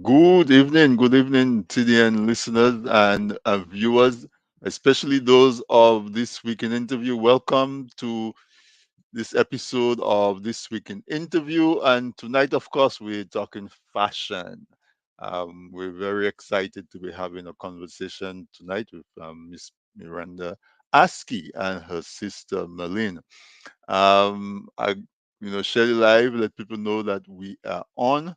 Good evening, TDN listeners and viewers, especially those of This Week in Interview. Welcome to this episode of This Week in Interview. And tonight, of course, we're talking fashion. We're very excited to be having a conversation tonight with Miss Miranda Askie and her sister Malin. Share it live, let people know that we are on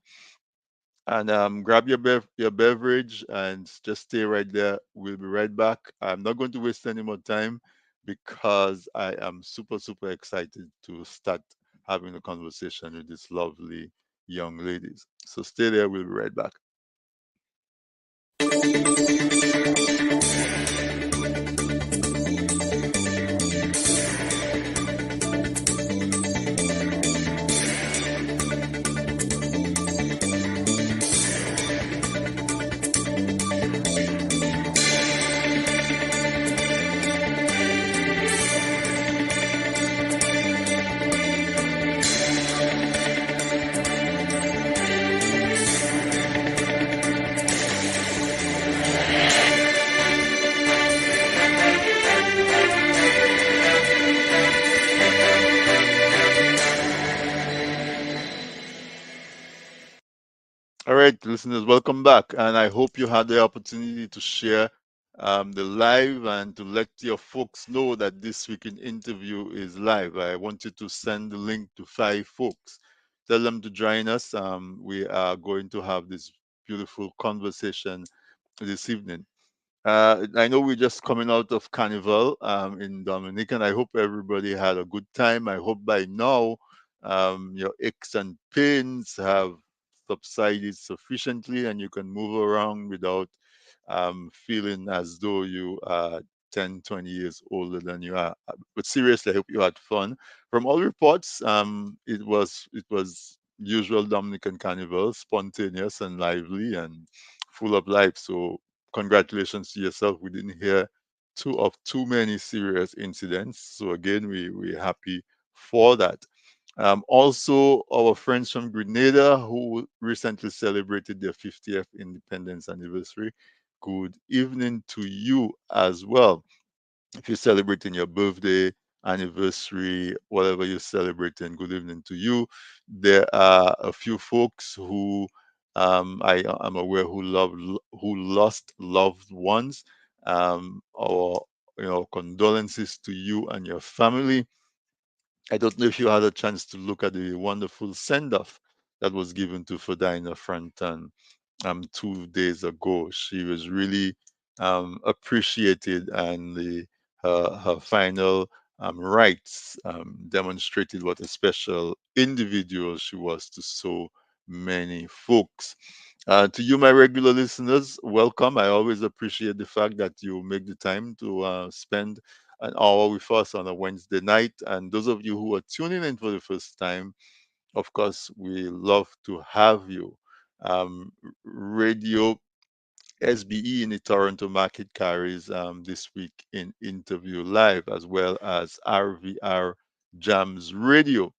and grab your beverage and just stay right there. We'll be right back. I'm not going to waste any more time because I am super excited to start having a conversation with these lovely young ladies. So stay there. We'll be right back. All right, listeners, welcome back. And I hope you had the opportunity to share the live and to let your folks know that this week in interview is live. I want you to send the link to 5 folks. Tell them to join us. We are going to have this beautiful conversation this evening. I know we're just coming out of Carnival in Dominican. I hope everybody had a good time. I hope by now your aches and pains have subsided sufficiently and you can move around without feeling as though you are 10, 20 years older than you are. But seriously, I hope you had fun. From all reports, it was usual Dominican Carnival, spontaneous and lively and full of life. So congratulations to yourself. We didn't hear too many serious incidents. So again, we're happy for that. Also, our friends from Grenada who recently celebrated their 50th independence anniversary. Good evening to you as well. If you're celebrating your birthday, anniversary, whatever you're celebrating, good evening to you. There are a few folks who I am aware who lost loved ones. Our condolences to you and your family. I don't know if you had a chance to look at the wonderful send off that was given to Ferdinand Franton 2 days ago. She was really appreciated, and her final rites demonstrated what a special individual she was to so many folks. To you, my regular listeners, welcome. I always appreciate the fact that you make the time to spend an hour with us on a Wednesday night. And those of you who are tuning in for the first time, of course, we love to have you. Radio SBE in the Toronto market carries this week in interview live, as well as RVR Jams Radio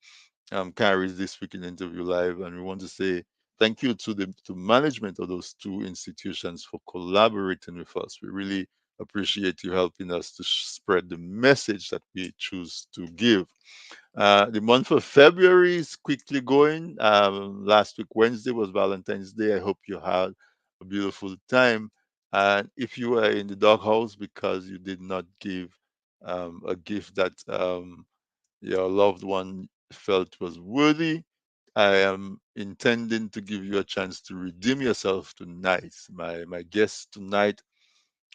carries this week in interview live. And we want to say thank you to the to management of those two institutions for collaborating with us. We really appreciate you helping us to spread the message that we choose to give. The month of February is quickly going. Last week, Wednesday, was Valentine's Day. I hope you had a beautiful time. And if you were in the doghouse because you did not give a gift that your loved one felt was worthy, I am intending to give you a chance to redeem yourself tonight. My guest tonight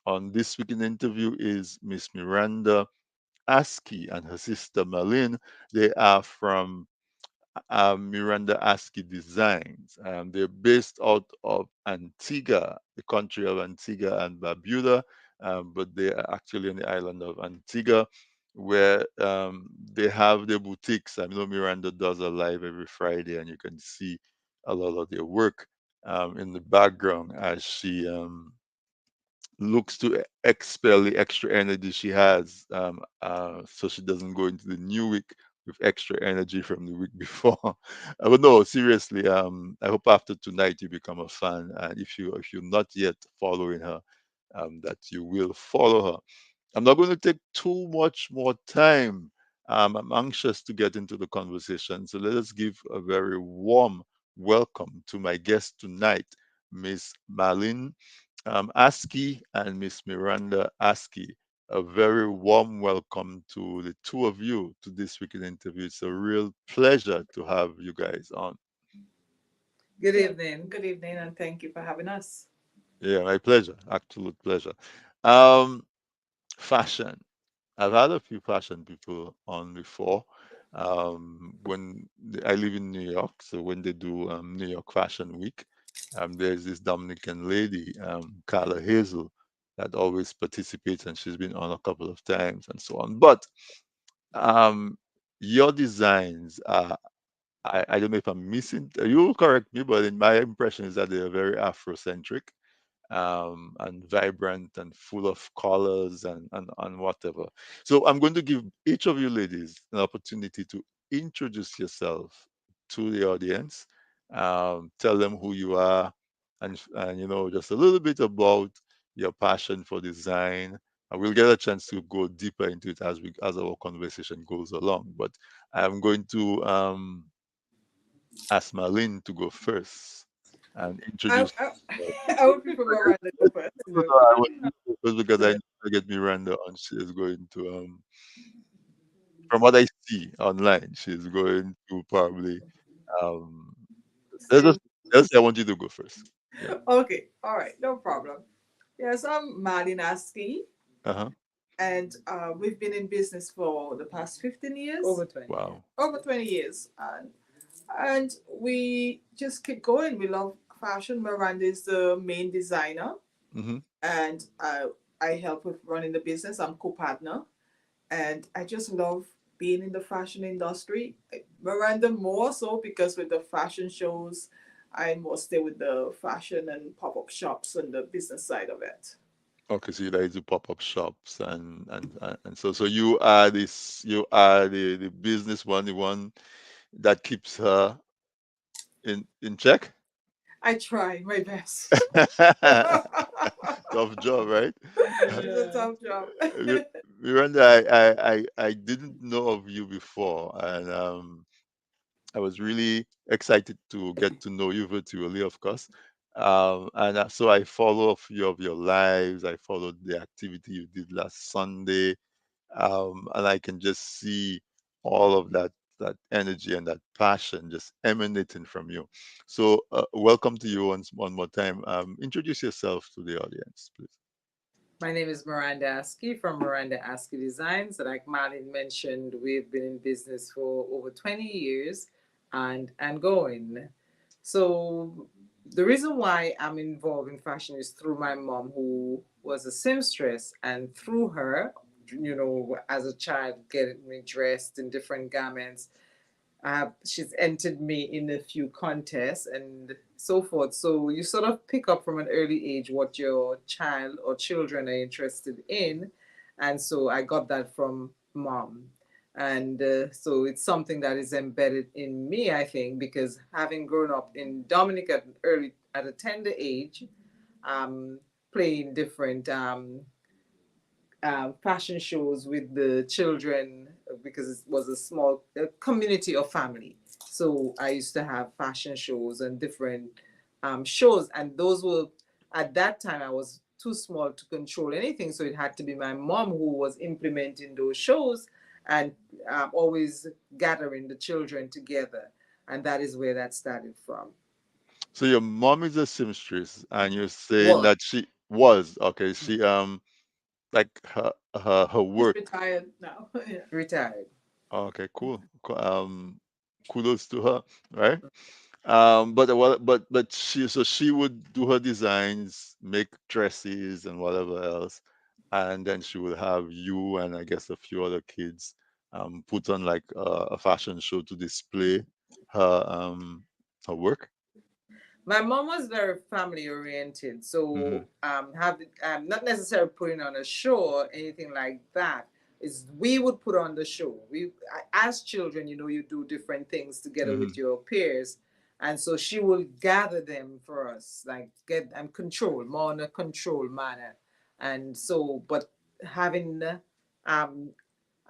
on this week in interview is Miss Miranda Askie and her sister Malin. They are from Miranda Askie Designs. They're based out of Antigua, the country of Antigua and Barbuda, but they are actually on the island of Antigua, where they have their boutiques. I know Miranda does a live every Friday, and you can see a lot of their work in the background as she looks to expel the extra energy she has so she doesn't go into the new week with extra energy from the week before. But no, seriously, I hope after tonight you become a fan, and if you're not yet following her, that you will follow her. I'm not going to take too much more time. I'm anxious to get into the conversation, so let us give a very warm welcome to my guest tonight, Miss Marlene Askie and Miss Miranda Askie. A very warm welcome to the two of you to this weekend interview. It's a real pleasure to have you guys on. Good evening. Good evening, and thank you for having us. Yeah, my pleasure. Absolute pleasure. Um, Fashion. I've had a few fashion people on before. I live in New York, so when they do New York Fashion Week, there's this Dominican lady, Carla Hazel, that always participates, and she's been on a couple of times and so on. But um, your designs are, I don't know if I'm missing, you will correct me, but in my impression is that they are very Afrocentric, and vibrant and full of colors and whatever. So I'm going to give each of you ladies an opportunity to introduce yourself to the audience, tell them who you are, and just a little bit about your passion for design. And we'll get a chance to go deeper into it as our conversation goes along. But I'm going to ask Marlene to go first and I, introduce I, herself. I would prefer Miranda to go first. No, No. I was just because I know I get Miranda on. She is going to from what I see online, she's going to probably um let's Say, just let's say I want you to go first. Yeah. okay, all right, no problem. Yes, I'm Miranda Askie, Uh-huh. and we've been in business for the past 15 years. Over 20 years. Wow. Over 20 years. And we just keep going. We love fashion. Miranda is the main designer, Mm-hmm. and I help with running the business. I'm co-partner, and I just love being in the fashion industry. Miranda more so because with the fashion shows, I more stay with the fashion and pop up shops and the business side of it. Okay, so you like to pop-up shops and so you are the business one, the one that keeps her in check. I try my best. Tough job, right? It's a tough job. Mi- Miranda, I didn't know of you before, and I was really excited to get to know you virtually, of course. So I follow a few of your lives. I followed the activity you did last Sunday, and I can just see all of that energy and that passion just emanating from you. So, welcome to you one more time. Introduce yourself to the audience, please. My name is Miranda Askie from Miranda Askie Designs. Like Marlene mentioned, we've been in business for over 20 years and going. So the reason why I'm involved in fashion is through my mom, who was a seamstress, and through her, as a child, getting me dressed in different garments, she's entered me in a few contests and so forth. So you sort of pick up from an early age what your child or children are interested in. And so I got that from mom. And so it's something that is embedded in me, I think, because having grown up in Dominic at a tender age, um, playing different fashion shows with the children because it was a small community of family. So I used to have fashion shows and different shows, and those were at that time I was too small to control anything, so it had to be my mom who was implementing those shows and always gathering the children together, and that is where that started from. So your mom is a seamstress, and you're saying Was that she was okay. She like her She's work. retired now. Yeah. retired. Okay, cool. Kudos to her, right? But she would do her designs, make dresses and whatever else, and then she would have you and I guess a few other kids put on like a fashion show to display her work. My mom was very family oriented, Hmm. so have not necessarily putting on a show or anything like that, is we would put on the show. As children, you do different things together Mm-hmm. with your peers, and so she will gather them for us, like get and control more in a control manner. And so, but having um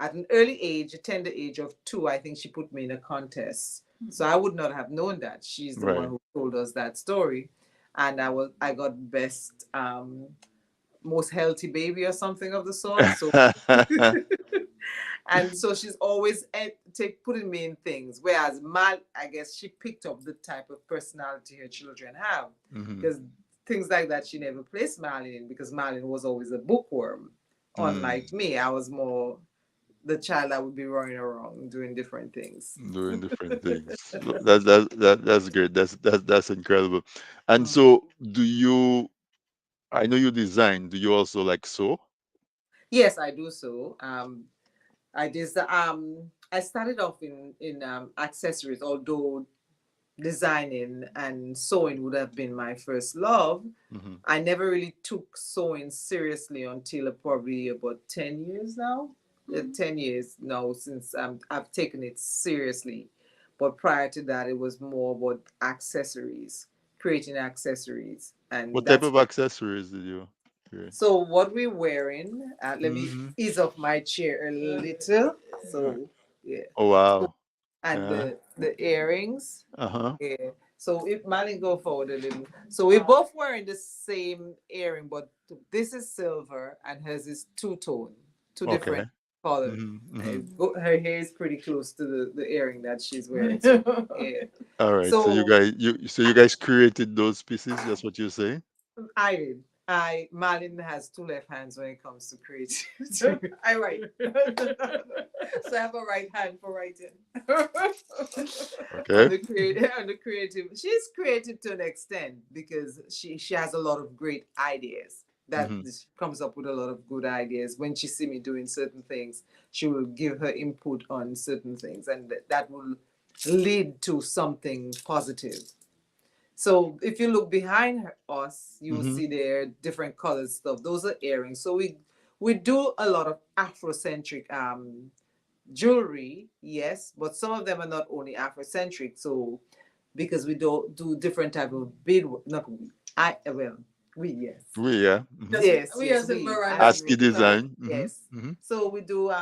at an early age, a tender age of 2, I think she put me in a contest. So I would not have known that. She's the one Right. who told us that story, and I got best most healthy baby or something of the sort. So and so she's always putting me in things. Whereas Mal, I guess she picked up the type of personality her children have, Mm-hmm. because things like that she never placed Marlene in, because Marlene was always a bookworm. Mm. Unlike me, I was more the child that would be running around doing different things. Doing different things. That's great. That's incredible. And Mm. so, do you? I know you design. Do you also like sew? Yes, I do so. I started off in accessories, although designing and sewing would have been my first love. Mm-hmm. I never really took sewing seriously until probably about 10 years now. 10 years now since I've taken it seriously. But prior to that, it was more about accessories, creating accessories. And What type that's of accessories did you create? so what we're wearing. Let me Mm-hmm. ease off my chair a little. So, yeah. Oh So, wow. and Yeah. the earrings. Uh-huh. Yeah. So if Malin go forward a little. So we're both wearing the same earring, but this is silver and hers is two tone, two different Okay. color. Mm-hmm. Mm-hmm. And her hair is pretty close to the earring that she's wearing. So, yeah. All right. So So you guys created those pieces. That's what you're saying. I did. Malin has two left hands when it comes to creativity. I write. So I have a right hand for writing. Okay. On the creative, she's creative to an extent because she has a lot of great ideas. That Mm-hmm. she comes up with a lot of good ideas. When she see me doing certain things, she will give her input on certain things, and that will lead to something positive. So if you look behind us, you will Mm-hmm. see there different colored stuff. Those are earrings. So we do a lot of Afrocentric jewelry, yes, but some of them are not only Afrocentric. So because we do different type of bead, not we, I well we yes. Yeah. Mm-hmm. Yes, We yes, as in I Miranda ASCII do. design. design. Mm-hmm. Yes. Mm-hmm. So we do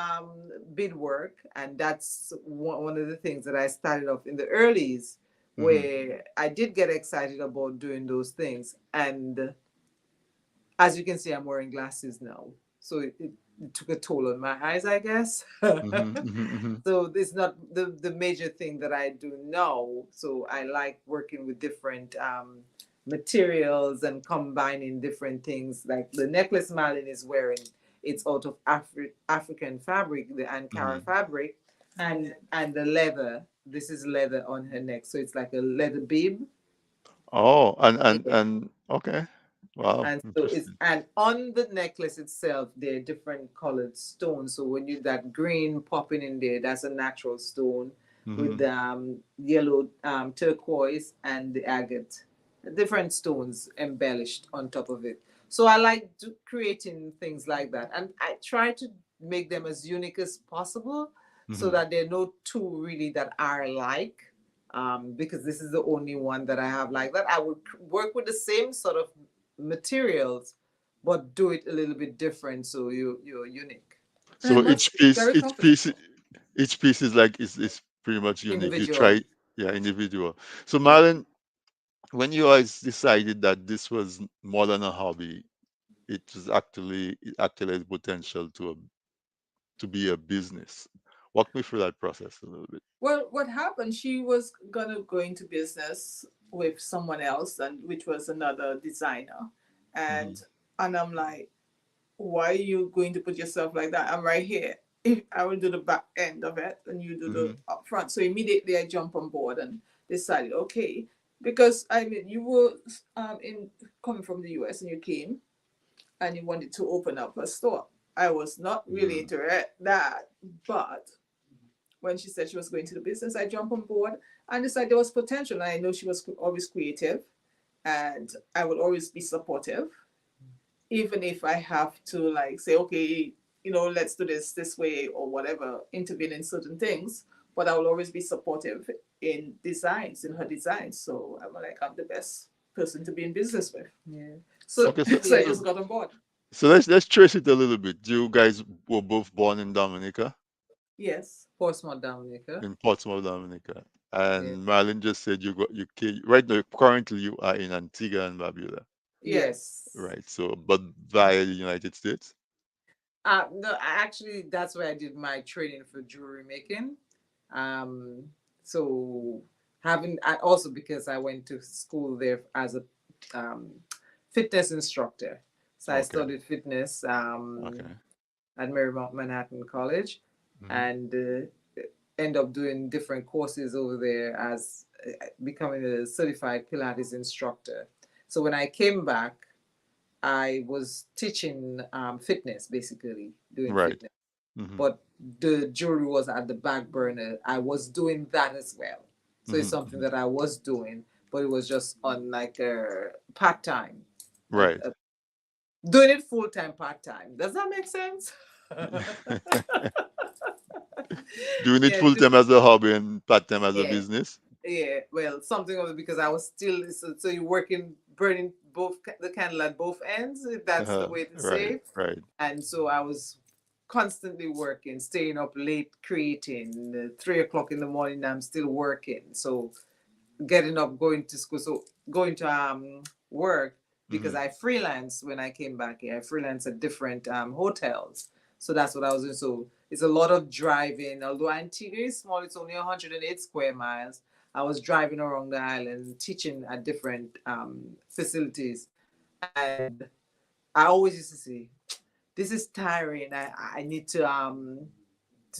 beadwork, and that's one of the things that I started off in the earlys, Mm-hmm. where I did get excited about doing those things. And as you can see, I'm wearing glasses now, so it took a toll on my eyes, I guess. Mm-hmm. Mm-hmm. So it's not the major thing that I do now. So I like working with different materials and combining different things. Like the necklace Malin is wearing, it's out of African fabric, the Ankara Mm-hmm. fabric, and the leather. This is leather on her neck, so it's like a leather bib. Oh, Yeah. and okay. Wow, And so it's interesting. and on the necklace itself, there are different colored stones. So when you that green popping in there, that's a natural stone with Mm-hmm. the yellow turquoise and the agate, different stones embellished on top of it. So I like creating things like that, and I try to make them as unique as possible, so Mm-hmm. that there are no two really that are alike. Because this is the only one that I have like that. I would work with the same sort of materials, but do it a little bit different so you're unique. And So it must be very comfortable. each piece is like is pretty much unique. You Individual. try, yeah, individual. So Yeah. Marlon, when you guys decided that this was more than a hobby, it actually has potential to be a business. Walk me through that process a little bit. Well, what happened? She was gonna go into business with someone else, and which was another designer, Mm-hmm. and I'm like, why are you going to put yourself like that? I'm right here. I will do the back end of it, and you do the Mm-hmm. up front. So immediately I jump on board and decided, okay, because I mean, you were in coming from the US and you came and you wanted to open up a store. I was not really Mm-hmm. into that, but when she said she was going to the business, I jumped on board and decided there was potential. And I know she was always creative, and I will always be supportive, even if I have to like say, okay, let's do this way or whatever, intervene in certain things. But I will always be supportive in her designs. So I'm like, I'm the best person to be in business with. Yeah. So Okay, so So I yeah, just got on board. so let's trace it a little bit. You guys were both born in Dominica, Yes. Portsmouth, Dominica. in Portsmouth, Dominica, Yeah. and Marlon just said you got you came right now. Currently, you are in Antigua and Barbuda, Yes. Yes. right? So, but via the United States. No, actually, that's where I did my training for jewelry making. Um, so also because I went to school there as a um, fitness instructor. So I Okay, studied fitness okay. at Marymount Manhattan College, Hmm. and end up doing different courses over there as becoming a certified Pilates instructor. So when I came back, I was teaching fitness, basically doing Right. fitness, Hmm. but the jewelry was at the back burner. I was doing that as well, so it's Hmm. something Hmm. that I was doing, but it was just on like a part time, Right. doing it full time, part time. Does that make sense? Doing it Yeah, full time as a hobby and part time as a yeah. business. Yeah, well, something of it because I was still so you're working burning both the candle at both ends, if that's the way to say Right. it. Right. And so I was constantly working, staying up late creating. 3 o'clock in the morning, I'm still working. So getting up, going to school, so going to work because Hmm. I freelance when I came back here. I freelance at different hotels, so that's what I was doing. So it's a lot of driving. Although Antigua is small, it's only 108 square miles. I was driving around the island, teaching at different facilities, and I always used to say, "This is tiring. I need to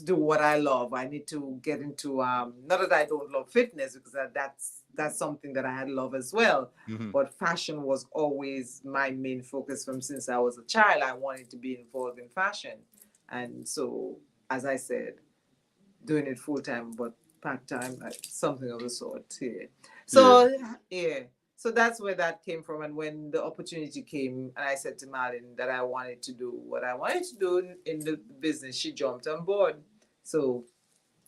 do what I love. I need to get into not that I don't love fitness because that's something that I had love as well. Hmm. But fashion was always my main focus from since I was a child. I wanted to be involved in fashion. And so as I said, doing it full time but part time, something of the sort. Yeah. Yeah. So yeah. So that's where that came from. And when the opportunity came, and I said to Marlene that I wanted to do what I wanted to do in the business, she jumped on board. So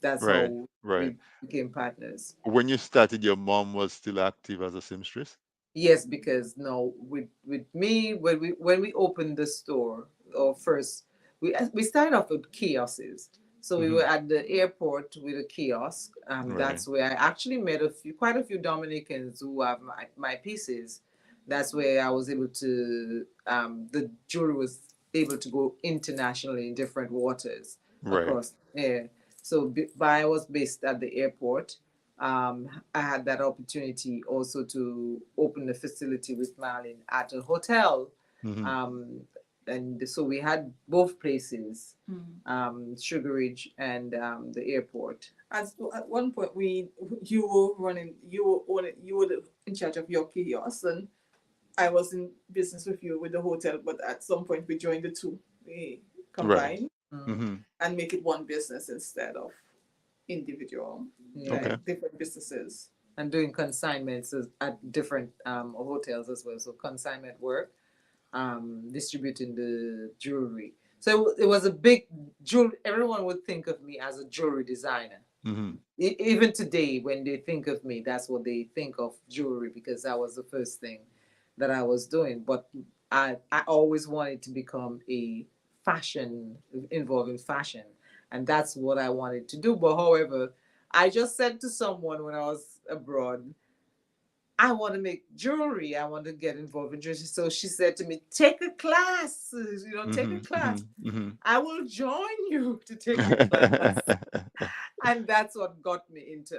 that's Right. how Right. we became partners. When you started, your mom was still active as a seamstress. Yes, because no, with me when we opened the store or first we started off with kiosks. So we Hmm. were at the airport with a kiosk. Right. That's where I actually met quite a few Dominicans who have my pieces. That's where I was able to the jewelry was able to go internationally in different waters Right. across. Yeah. So I was based at the airport. I had that opportunity also to open a facility with Marlene at a hotel. Hmm. Um, and so we had both places, Mm. Sugar Ridge and the airport. At one point, you were in charge of your kiosk, and I was in business with you with the hotel. But at some point, we joined the two, we Right. combine Mm, Hmm. and make it one business instead of individual, yeah. Okay. like different businesses. And doing consignments at different hotels as well. So consignment work, distributing the jewelry. So it was a big jewelry. Everyone would think of me as a jewelry designer. Hmm. Even today, when they think of me, that's what they think of jewelry because that was the first thing that I was doing. But I always wanted to become a fashion involving fashion, and that's what I wanted to do. But however, I just said to someone when I was abroad, I want to make jewelry. I want to get involved in jewelry. So she said to me, take a class, take a Hmm. Hmm. class. Hmm. I will join you to take a class. And that's what got me into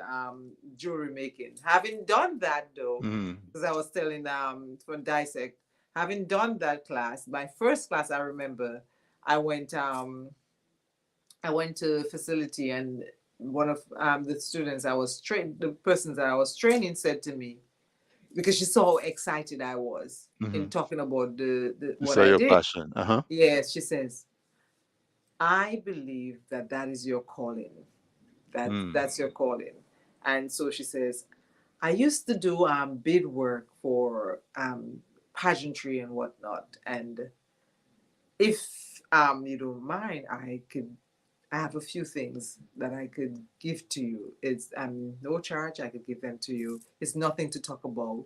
jewelry making. Having done that though, Hmm. because I was telling from Dissect, having done that class, my first class I remember, I went um I went to a facility and one of the students I was trained, the persons that I was training said to me, because she saw how excited I was Hmm. in talking about the You what saw I your did. passion. Uh-huh. Yes, she says, I believe that that is your calling. Mm. That's your calling. And so she says, I used to do bid work for pageantry and whatnot. And if you don't mind, I have a few things that I could give to you. It's no charge. I could give them to you. It's nothing to talk about,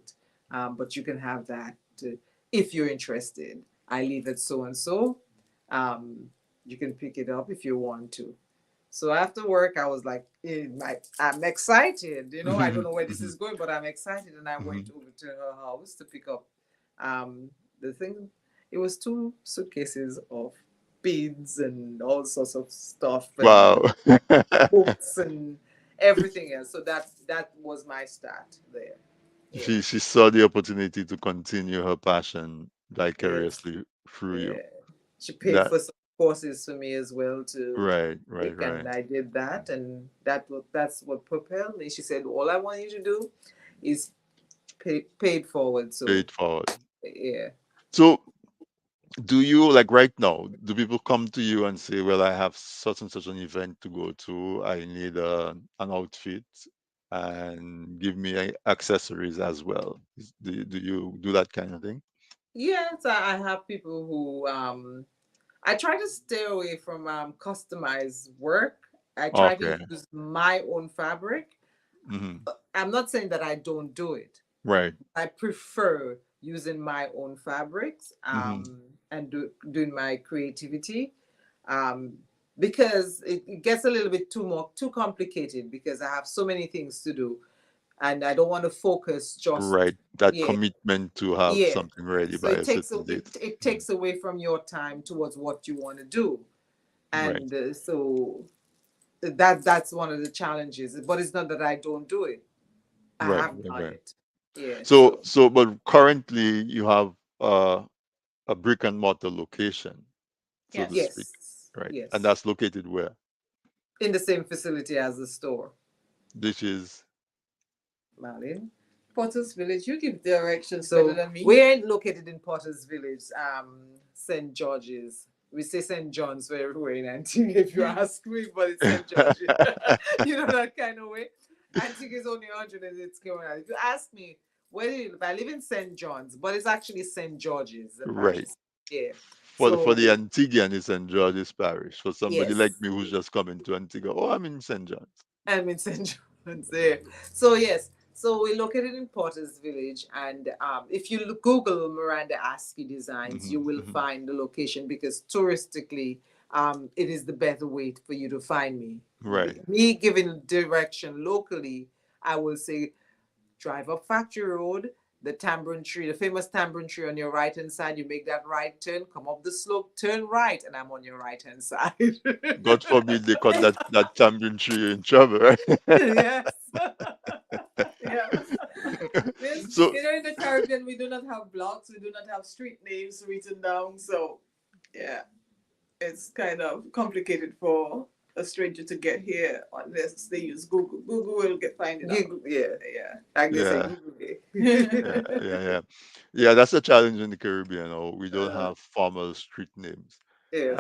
but you can have that if you're interested. I leave it so and so. Um, you can pick it up if you want to. So after work, I was like, I'm excited. You know, I don't Mhm, know where this mhm, is going, but I'm excited. And I went mhm. over to her house to pick up the thing. It was two suitcases of beads and all sorts of stuff and Wow. books and everything else. So that was my start there. Yeah. She saw the opportunity to continue her passion Yes. vicariously through you. Yeah. She paid That for some courses for me as well to right, right, take, and right. I did that, and that's what propelled me. She said, "All I want you to do is paid forward." So Paid forward. yeah. So do you like right now, do people come to you and say, well, I have such and such an event to go to. I need an outfit and give me accessories as well. Do you do that kind of thing? Yes, I have people who I try to stay away from customized work. I try to Okay. use my own fabric. Hmm. I'm not saying that I don't do it. Right. I prefer using my own fabrics Hmm. and doing my creativity um, because it gets a little bit too complicated because I have so many things to do and I don't want to focus just Right. That yeah commitment to have yeah. something ready So by a certain date. it Mhm. takes away from your time towards what you want to do, Right. and so that's one of the challenges. But it's not that I don't do it. I Right. have Right. done Right. it. Yeah. So So but currently you have a brick and mortar location, so to Yes. speak. yes, Right. And yes, that's located where? in the same facility as the store. This is Marlene. Potter's Village. You give directions better So than me. we ain't located in Potter's Village, St. George's. We say St. John's for everywhere in Antigua, if you ask me, but it's St. George's. You know that kind of way. Antigua is only 106 kilometers. If you ask me, where do you live? I live in St. John's, but it's actually St. George's, the right. parish. Yeah. For the So, Antiguan is St. George's Parish. For somebody like yes. me who's just coming to Antigua, oh, I'm in St. John's. I'm in St. John's there. So yes, so we're located in Potter's Village, and if you Google Miranda Askie Designs, you Hmm. will Hmm. find the location because touristically, it is the better way for you to find me. Right. Me giving direction locally, I will say drive up Factory Road, the tambourine tree, the famous tambourine tree on your right hand side. You make that right turn, come up the slope, turn right, and I'm on your right hand side. God forbid they cut that champion tree in trouble, right? Yes. Yeah. This, So you know, in the Caribbean, we do not have blocks. We do not have street names written down. So, yeah, it's kind of complicated for a stranger to get here unless they use Google. Google will get find it out. Yeah, Yeah. like they say, yeah, Google it. yeah, yeah, yeah. Yeah, that's a challenge in the Caribbean. Oh, we don't uh, have formal street names. Yes.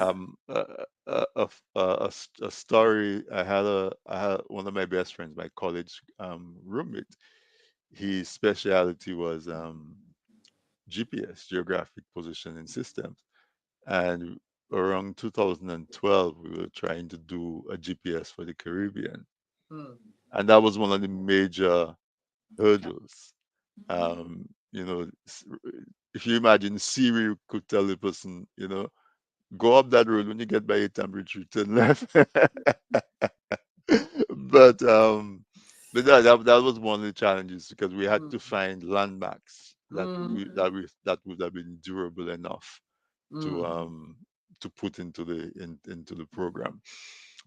A story. I had one of my best friends, my college roommate. His specialty was GPS, geographic positioning systems. And around 2012, we were trying to do a GPS for the Caribbean, Hmm. and that was one of the major hurdles. mm, You know, if you imagine Siri could tell the person, go up that road when you get by a temperature, turn left. but that was one of the challenges because we had Hmm. to find landmarks Hmm. that would have been durable enough to Hmm. um to put into the program.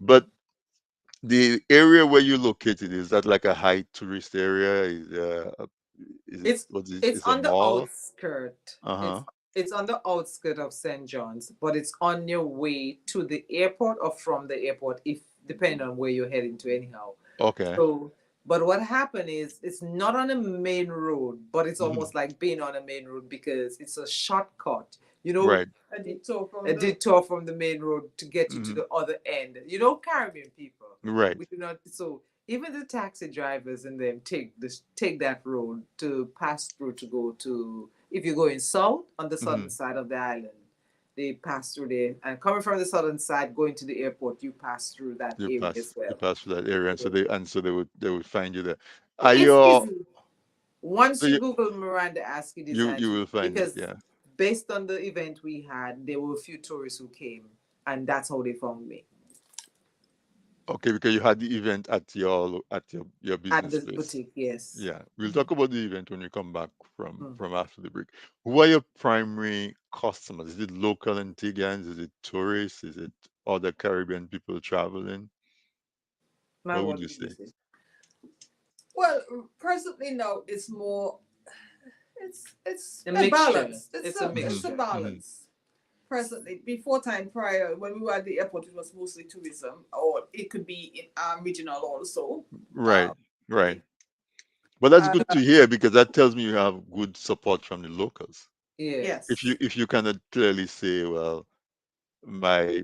But the area where you're located, is that like a high tourist area? Is it It's what is it's it's a on the mall? outskirt. Uh-huh. It's on the outskirt of St. John's, but it's on your way to the airport or from the airport, if depending on where you're heading to, anyhow. Okay. So, but what happened is it's not on a main road, but it's Hmm. almost like being on a main road because it's a shortcut. You know, Right. a detour a from the. detour from the main road to get you to Hmm. the other end. You know, Caribbean people, Right. we do not. So even the taxi drivers and them take that road to pass through to go to if you're going south on the southern Hmm. side of the island. they pass through there. And coming from the southern side, going to the airport, you pass through that area as you well. pass through that area, and So so they would find you there. Are it's your easy. Once so you Google Miranda Askie you Designs, will find it, because yeah. based on the event we had, there were a few tourists who came, and that's how they found me Okay, because you had the event at your at business the place. boutique. Yes. Yeah, we'll Mhm. talk about the event when we come back Mm. from after the break. Who are your primary customers? Is it local Antiguans? Is it tourists? Is it other Caribbean people traveling? Now, What would what you would you say? say? Well, presently now it's more. It's A a mixture. balance. It's It's a a it's Hmm. a mixture. Hmm. balance. Presently, before time prior, when we were at the airport, it was mostly tourism, or it could be in regional also. Right, Um, right. it, But that's uh, good to hear because that tells me you have good support from the locals. Yes. yes. If you cannot clearly say, well, my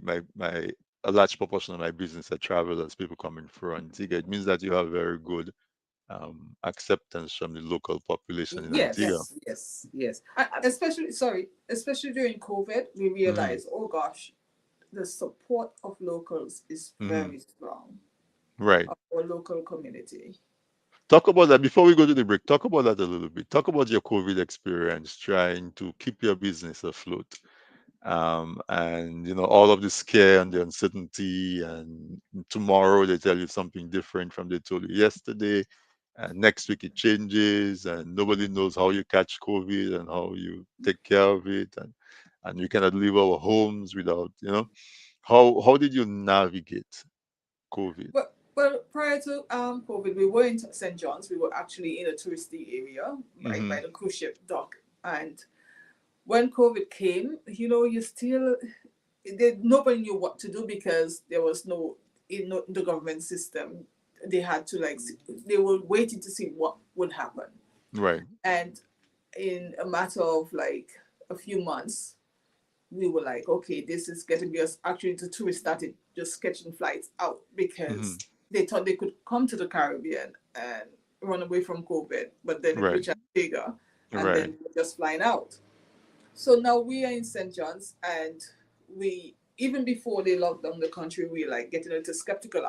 a large proportion of my business are travelers, people coming through Antigua, it means that you have very good acceptance from the local population in Antigua. Yes. Yes. Yes. Especially, sorry, especially during COVID, we Hmm. realized, oh gosh, the support of locals is Hmm. very strong, Right. of our local community. Talk about that before we go to the break. Talk about that a little bit. Talk about your COVID experience trying to keep your business afloat. And all of the scare and the uncertainty, and tomorrow they tell you something different from they told you yesterday, and next week it changes, and nobody knows how you catch COVID and how you take care of it, and we cannot leave our homes without, how did you navigate COVID? Well, prior to COVID, we were in St. John's. We were actually in a touristy area, right Mm-hmm. by the cruise ship dock. And when COVID came, you still nobody knew what to do because there was no in the government system. They had to they were waiting to see what would happen. Right. And in a matter of like a few months, we were like, okay, this is getting us. Actually, the tourists started just catching flights out Mm-hmm. because they thought they could come to the Caribbean and run away from COVID, but then it Right. reached Antigua, and Right. then just flying out. So now we are in St. John's, and we even before they locked down the country, we like getting a little skeptical.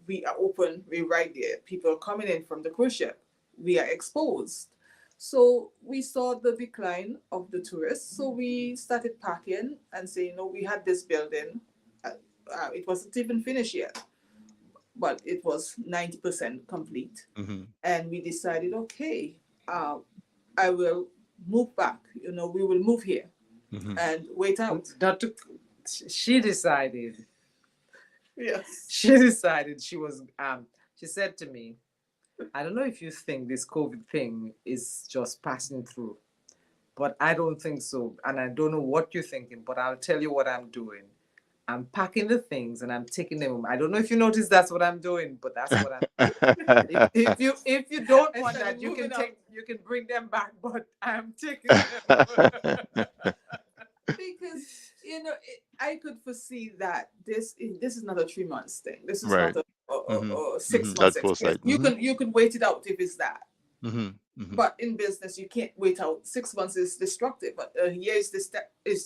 We are open, we're right there. People are coming in from the cruise ship. We are exposed. So we saw the decline of the tourists. So we started packing and saying, no, we had this building. It wasn't even finished yet, but it was 90% complete. Mm-hmm. And we decided, okay, uh, I will move back. We will move here Mm-hmm. and wait out. Not to, she decided. Yes. She decided she was. She said to me, "I don't know if you think this COVID thing is just passing through, but I don't think so. And I don't know what you're thinking, but I'll tell you what I'm doing. I'm packing the things and I'm taking them home. I don't know if you notice that's what I'm doing, but that's what I'm doing. If you don't I want started that, moving out you can bring them back, but I'm taking them." because I could foresee that this is not a 3 months thing. This is Right. not Mm-hmm. a Mm-hmm. 6 months That experience. foresight. You Mm-hmm. can wait it out if it's that. Mm-hmm. Mm-hmm. But in business, you can't wait out 6 months. Is destructive. But a year is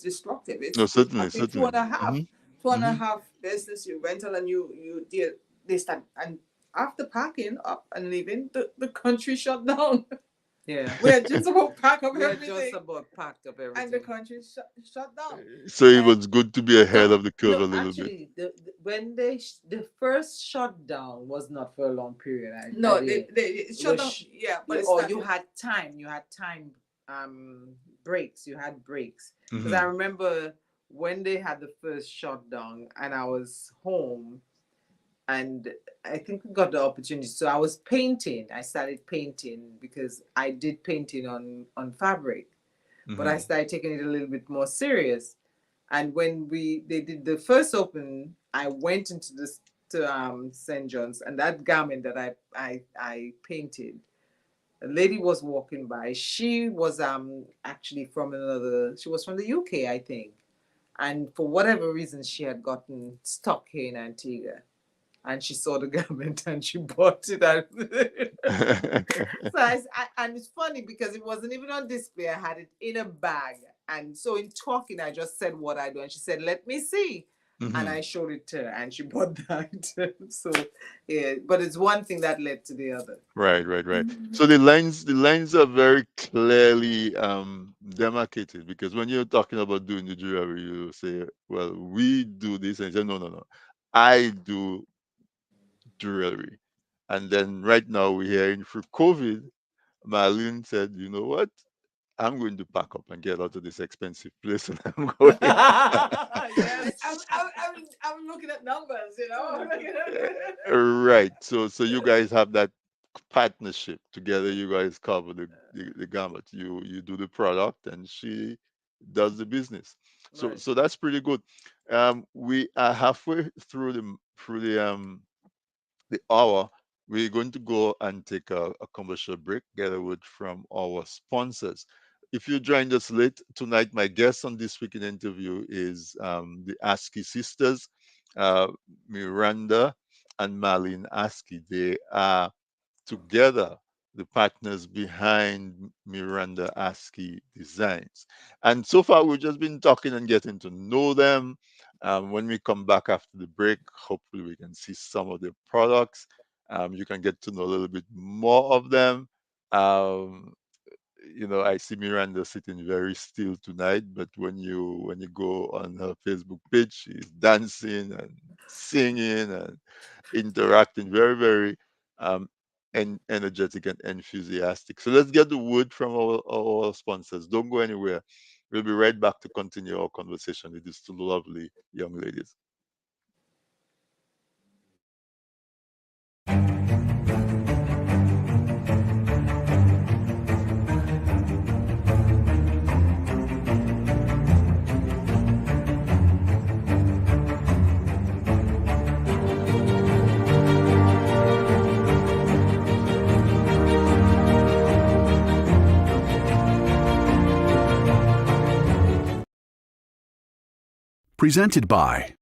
destructive. No, It's certainly, actually two certainly. and a half, two Mm-hmm. and a Mm-hmm. half business you rental and they start and after packing up and leaving, the country shut down. Yeah, We're just about pack up we're just everything, about packed up and the everything. country shut down. So it And was good to be ahead No, of the curve no, a little bit. actually, when the first shutdown was not for a long period. I no, did. they It shut was, down. Yeah, but you, it or you started. had time. You had time, breaks. You had breaks. Because I Mm-hmm. remember when they had the first shutdown, and I was home, and I think we got the opportunity. So I was painting. I started painting because I did painting on fabric, but I Mm-hmm. started taking it a little bit more serious. And when they did the first open, I went into this to St. John's, and that garment that I painted, a lady was walking by. She was actually from another. She was from the UK, I think, and for whatever reason, she had gotten stuck here in Antigua, and she saw the garment and she bought it. So and it's funny because it wasn't even on display. I had it in a bag, And so in talking, I just said what I do, and she said, "Let me see." And Hmm. I showed it to her, and she bought that. So, yeah, but it's one thing that led to the other. Right, right, right. Mhm. So the lines are very clearly demarcated, because when you're talking about doing the jewelry, you say, "Well, we do this," and you say, "No, no, no, I do jewelry." And then right now we're hearing through COVID, Marlene said, "You know what? I'm going to pack up and get out of this expensive place, and I'm going." Yes. I'm looking at numbers, you know. Right. So you guys have that partnership together. You guys cover the gamut. You do the product, and she does the business. So Right. so that's pretty good. We are halfway through the hour. We're going to go and take a commercial break, get a word from our sponsors. If you joined us late tonight, my guest on this week in interview is the Askie sisters, uh, Miranda and Marlene Askie. They are together the partners behind Miranda Askie Designs. And so far, we've just been talking and getting to know them. When we come back after the break, hopefully, we can see some of their products. You can get to know a little bit more of them. Um, I see Miranda sitting very still tonight, but when you go on her Facebook page, she's dancing and singing and interacting, very, very um, energetic and enthusiastic. So let's get the word from our sponsors. Don't go anywhere. We'll be right back to continue our conversation with these two lovely young ladies. Presented by.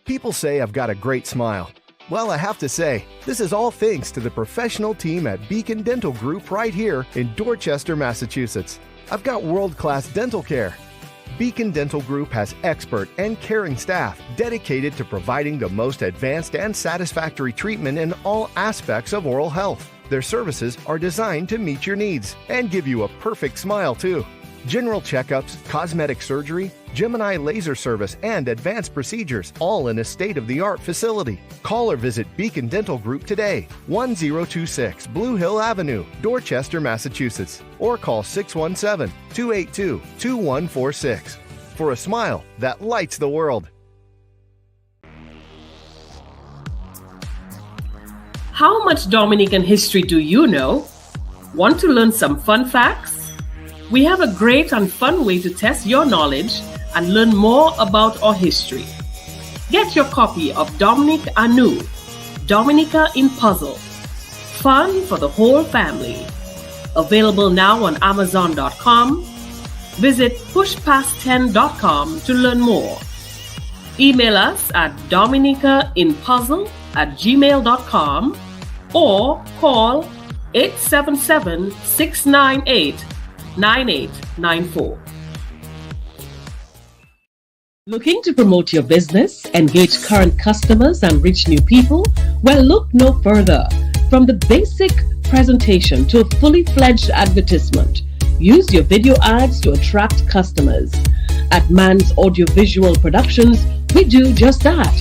People say I've got a great smile. Well, I have to say, this is all thanks to the professional team at Beacon Dental Group right here in Dorchester, Massachusetts. I've got world-class dental care. Beacon Dental Group has expert and caring staff dedicated to providing the most advanced and satisfactory treatment in all aspects of oral health. Their services are designed to meet your needs and give you a perfect smile, too. General checkups, cosmetic surgery, Gemini laser service, and advanced procedures, all in a state-of-the-art facility. Call or visit Beacon Dental Group today, 1026 Blue Hill Avenue, Dorchester, Massachusetts, or call 617-282-2146 for a smile that lights the world. How much Dominican history do you know? Want to learn some fun facts? We have a great and fun way to test your knowledge and learn more about our history. Get your copy of Dominic Anu, Dominica in Puzzle. Fun for the whole family. Available now on Amazon.com. Visit pushpast10.com to learn more. Email us at dominicainpuzzle@gmail.com or call 877-698-9894. Looking to promote your business, engage current customers, and reach new people? Well, look no further. From the basic presentation to a fully fledged advertisement, use your video ads to attract customers. At Man's Audiovisual Productions, we do just that.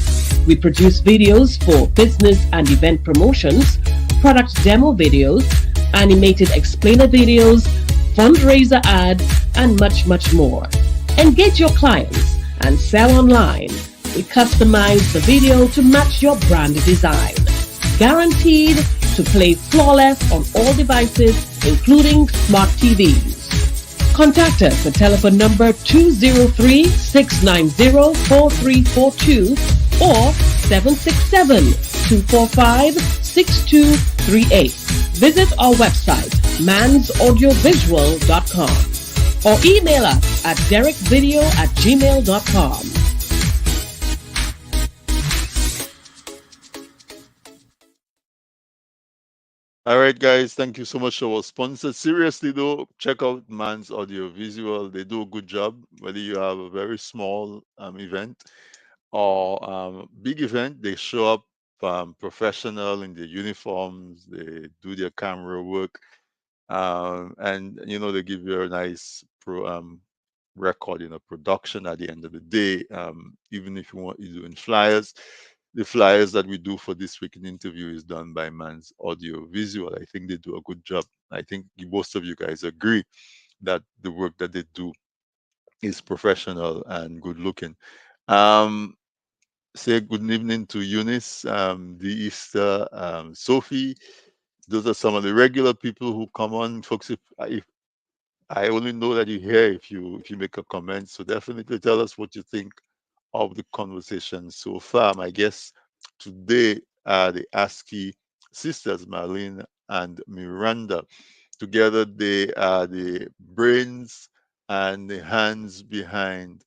We produce videos for business and event promotions, product demo videos, animated explainer videos, fundraiser ads, and much, much more. Engage your clients and sell online. We customize the video to match your brand design. Guaranteed to play flawless on all devices, including smart TVs. Contact us at telephone number 203-690-4342 or 767-245-6238. Visit our website, mansaudiovisual.com, or email us at derekvideo@gmail.com. All right, guys. Thank you so much to our sponsor. Seriously, though, check out Man's Audio Visual. They do a good job. Whether you have a very small event or big event, they show up professional in their uniforms. They do their camera work, and they give you a nice record in a production at the end of the day. Even if you want you're doing flyers, the flyers that we do for this week in interview is done by Man's Audio Visual. I think they do a good job. I think most of you guys agree that the work that they do is professional and good looking. Um, Say good evening to Eunice, the Easter, Sophie. Those are some of the regular people who come on, folks. If I only know that you hear if you make a comment, so definitely tell us what you think of the conversation so far. My guests today are the Askie sisters, Marlene and Miranda. Together, they are the brains and the hands behind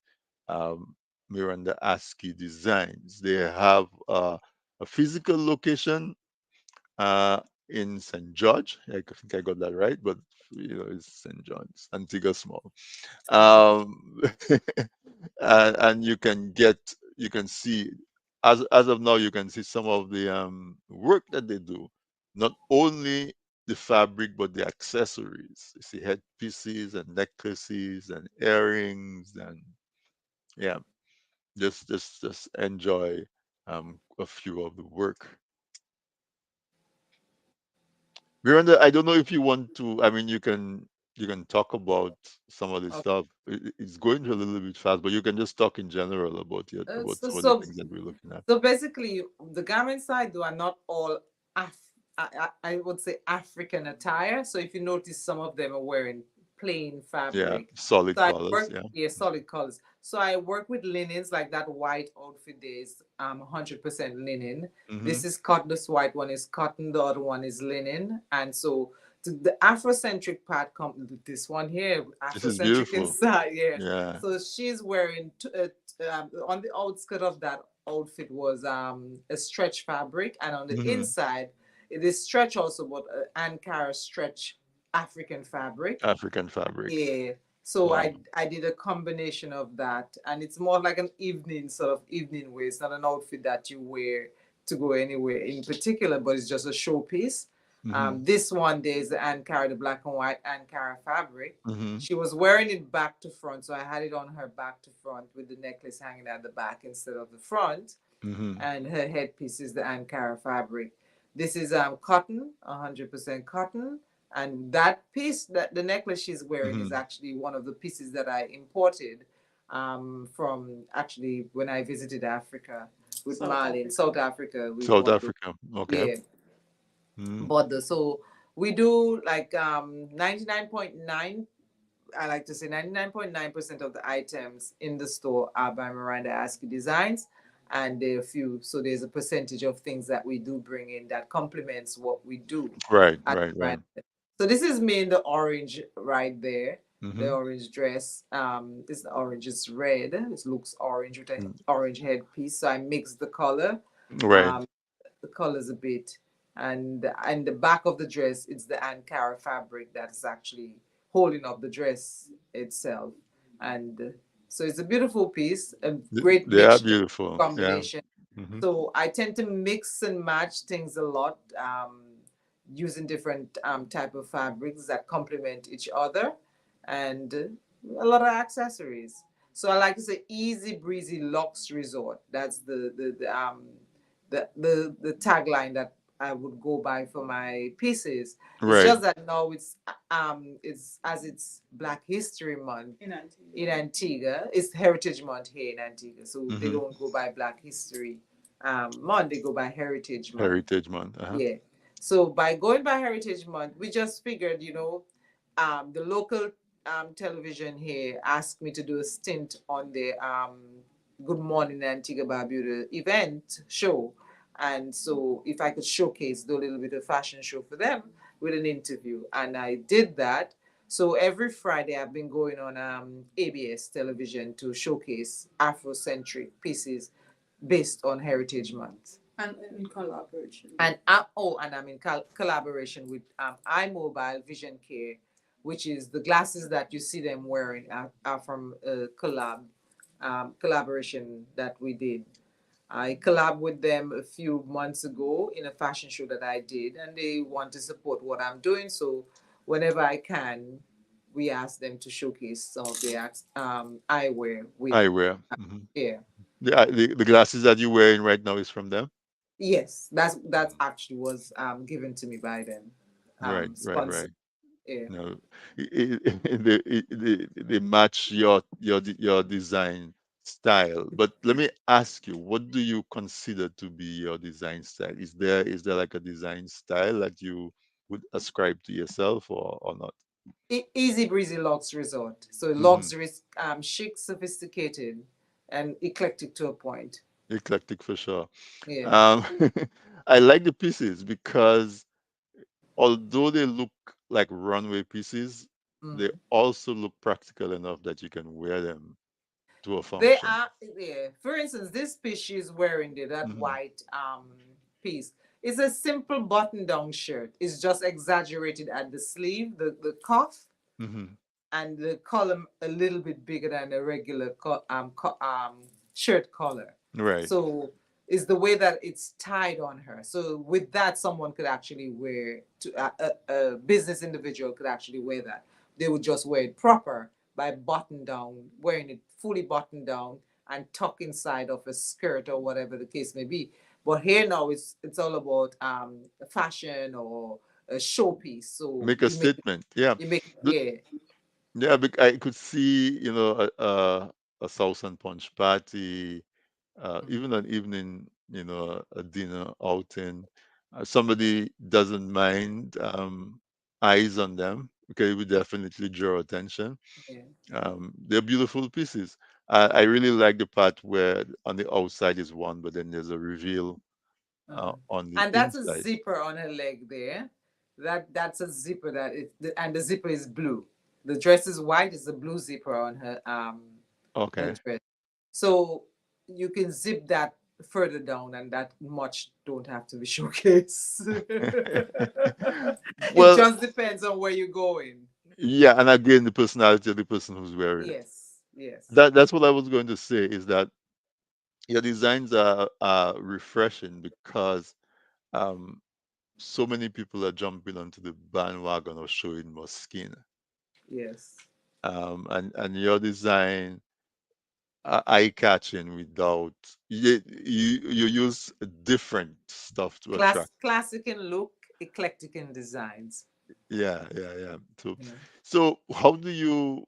um, Miranda Askie Designs. They have a physical location uh, in St. George. I think I got that right, but it's St. John's, Antigua Small. Um, and you can see as of now you can see some of the work that they do, not only the fabric but the accessories. You see headpieces and necklaces and earrings, and yeah, just enjoy a few of the work. Miranda, I don't know if you want to. I mean, you can talk about some of this Okay. stuff. It's going a little bit fast, but you can just talk in general about about So, some of the so things that we're looking at. So basically, the garment side though are not all I would say African attire. So if you notice, some of them are wearing plain Yeah, fabric. solid So I colors. work, Yeah. yeah, solid colors. So I work with linens, like that white outfit there is 100% linen. Mm-hmm. This is cotton. This white one is cotton. The other one is linen. And so the Afrocentric part come this one here, This is Afrocentric beautiful. inside, yeah. Yeah. So she's wearing on the outskirt of that outfit was a stretch fabric, and on the Mm-hmm. inside it is stretch also, but Ankara stretch African fabric. African fabrics. Yeah. So Wow. I did a combination of that, and it's more like an evening sort of evening wear. It's not an outfit that you wear to go anywhere in particular, but it's just a showpiece. Mm-hmm. This one there's the Ankara, the black and white Ankara fabric. Mm-hmm. She was wearing it back to front, so I had it on her back to front with the necklace hanging at the back instead of the front, Mm-hmm. and her headpiece is the Ankara fabric. This is cotton, 100% cotton, and that piece, that the necklace she's wearing, is Mm-hmm. actually one of the pieces that I imported from actually when I visited Africa with South Mali in Africa. South Africa. We South bought those. Africa. Okay. Yeah, Mm-hmm. bought the so we do like 99.9, I like to say 99.9% of the items in the store are by Miranda Askie Designs. And there are a few, so there's a percentage of things that we do bring in that complements what we do Right. at Right. Right. Miranda. So this is me in the orange right there, the Mm-hmm. orange dress. It's the orange, it's red. It looks orange with an Mm. orange headpiece. So I mixed the color. Right. Um, the colors a bit, and the back of the dress, it's the Ankara fabric that is actually holding up the dress itself, and so it's a beautiful piece, a great They are mixture beautiful. Yeah. combination. Mm-hmm. So I tend to mix and match things a lot, using different type of fabrics that complement each other, and a lot of accessories. So I like to say easy breezy luxe resort. That's the tagline that I would go by for my pieces. It's Right. just that now it's as it's Black History Month In Antigua. in Antigua. It's Heritage Month here in Antigua, so they Mm-hmm. don't go by Black History Month. They go by Heritage Month. Heritage Month. Uh-huh. Yeah. So by going by Heritage Month, we just figured, the local television here asked me to do a stint on the Good Morning Antigua Barbuda event show. And so if I could showcase, do a little bit of fashion show for them with an interview. And I did that. So every Friday I've been going on ABS television to showcase Afrocentric pieces based on Heritage Month. And in collaboration with. And and I'm in collaboration with iMobile Vision Care, which is the glasses that you see them wearing are from a collaboration that we did. I collabed with them a few months ago in a fashion show that I did, and they want to support what I'm doing. So whenever I can, we ask them to showcase some of their eyewear with Eyewear. Hmm. yeah. The glasses that you're wearing right now is from them. Yes, that actually was given to me by them, Right, right, sponsor. right. Yeah. No, they match your design style. But let me ask you, what do you consider to be your design style? Is there like a design style that you would ascribe to yourself or not? Easy breezy luxe resort. So Hmm. luxury, chic, sophisticated, and eclectic to a point. Eclectic for sure. Yeah. Um, I like the pieces because although they look like runway pieces, they Mhm. also look practical enough that you can wear them to a They function. are, yeah. For instance, this piece she's wearing there, that Hmm. white piece, is a simple button-down shirt. It's just exaggerated at the sleeve, the cuff, Hmm. and the collar a little bit bigger than a regular shirt collar. Right. So is the way that it's tied on her. So with that, someone could actually wear to a business individual could actually wear that. They would just wear it proper by button down, wearing it fully buttoned down and tuck inside of a skirt or whatever the case may be. But here now it's all about fashion or a showpiece. So Make a statement. Yeah. you make But yeah. yeah, I could see, a Southern Punch party, even an evening, a dinner outing. Somebody doesn't mind eyes on them. Okay, it would definitely draw attention. Yeah. They're beautiful pieces. I really like the part where on the outside is one, but then there's a reveal Uh-huh. on the And that's a inside. zipper on her leg there. That's a zipper and the zipper is blue. The dress is white. It's a blue zipper on her Okay. dress. So you can zip that further down, and that much don't have to be showcased. It Well, just depends on where you're going. yeah, and again, the personality of the person who's wearing it. Yes, yes, That's what I was going to say is that your designs are refreshing because um, so many people are jumping onto the bandwagon of showing more skin. yes. And your design are eye-catching without you use different stuff to attract. Classic in look, eclectic in designs. Yeah, yeah, yeah. So, Yeah. so how do you?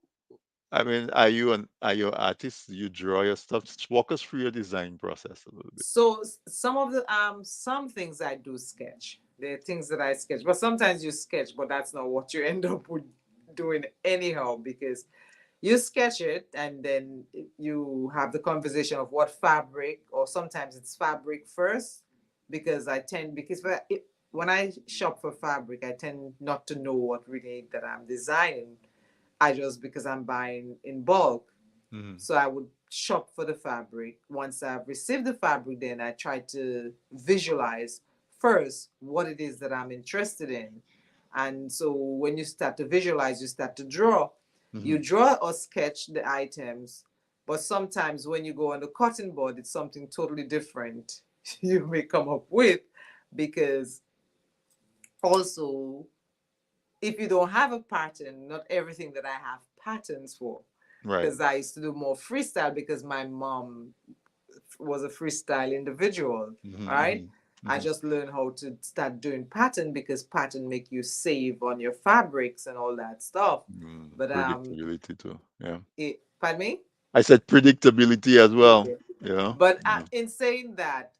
I mean, are you an artist? Do you draw your stuff? Just walk us through your design process a little bit. So some of the some things I do sketch. There are things that I sketch, but sometimes you sketch, but that's not what you end up with doing anyhow because you sketch it and then you have the conversation of what fabric, or sometimes it's fabric first because when I shop for fabric, I tend not to know what really that I'm designing. I just because I'm buying in bulk, Hmm. so I would shop for the fabric. Once I've received the fabric, then I try to visualize first what it is that I'm interested in. And so when you start to visualize, you start to draw. You Hmm. draw or sketch the items, but sometimes when you go on the cutting board, it's something totally different you may come up with because also if you don't have a pattern, not everything that I have patterns for. Right. Because I used to do more freestyle because my mom was a freestyle individual, right? Hmm. I Hmm. just learned how to start doing pattern because pattern make you save on your fabrics and all that stuff. But Predictability too. Yeah. pardon me? I said predictability as well. Yeah. Yeah. But Yeah. in saying that,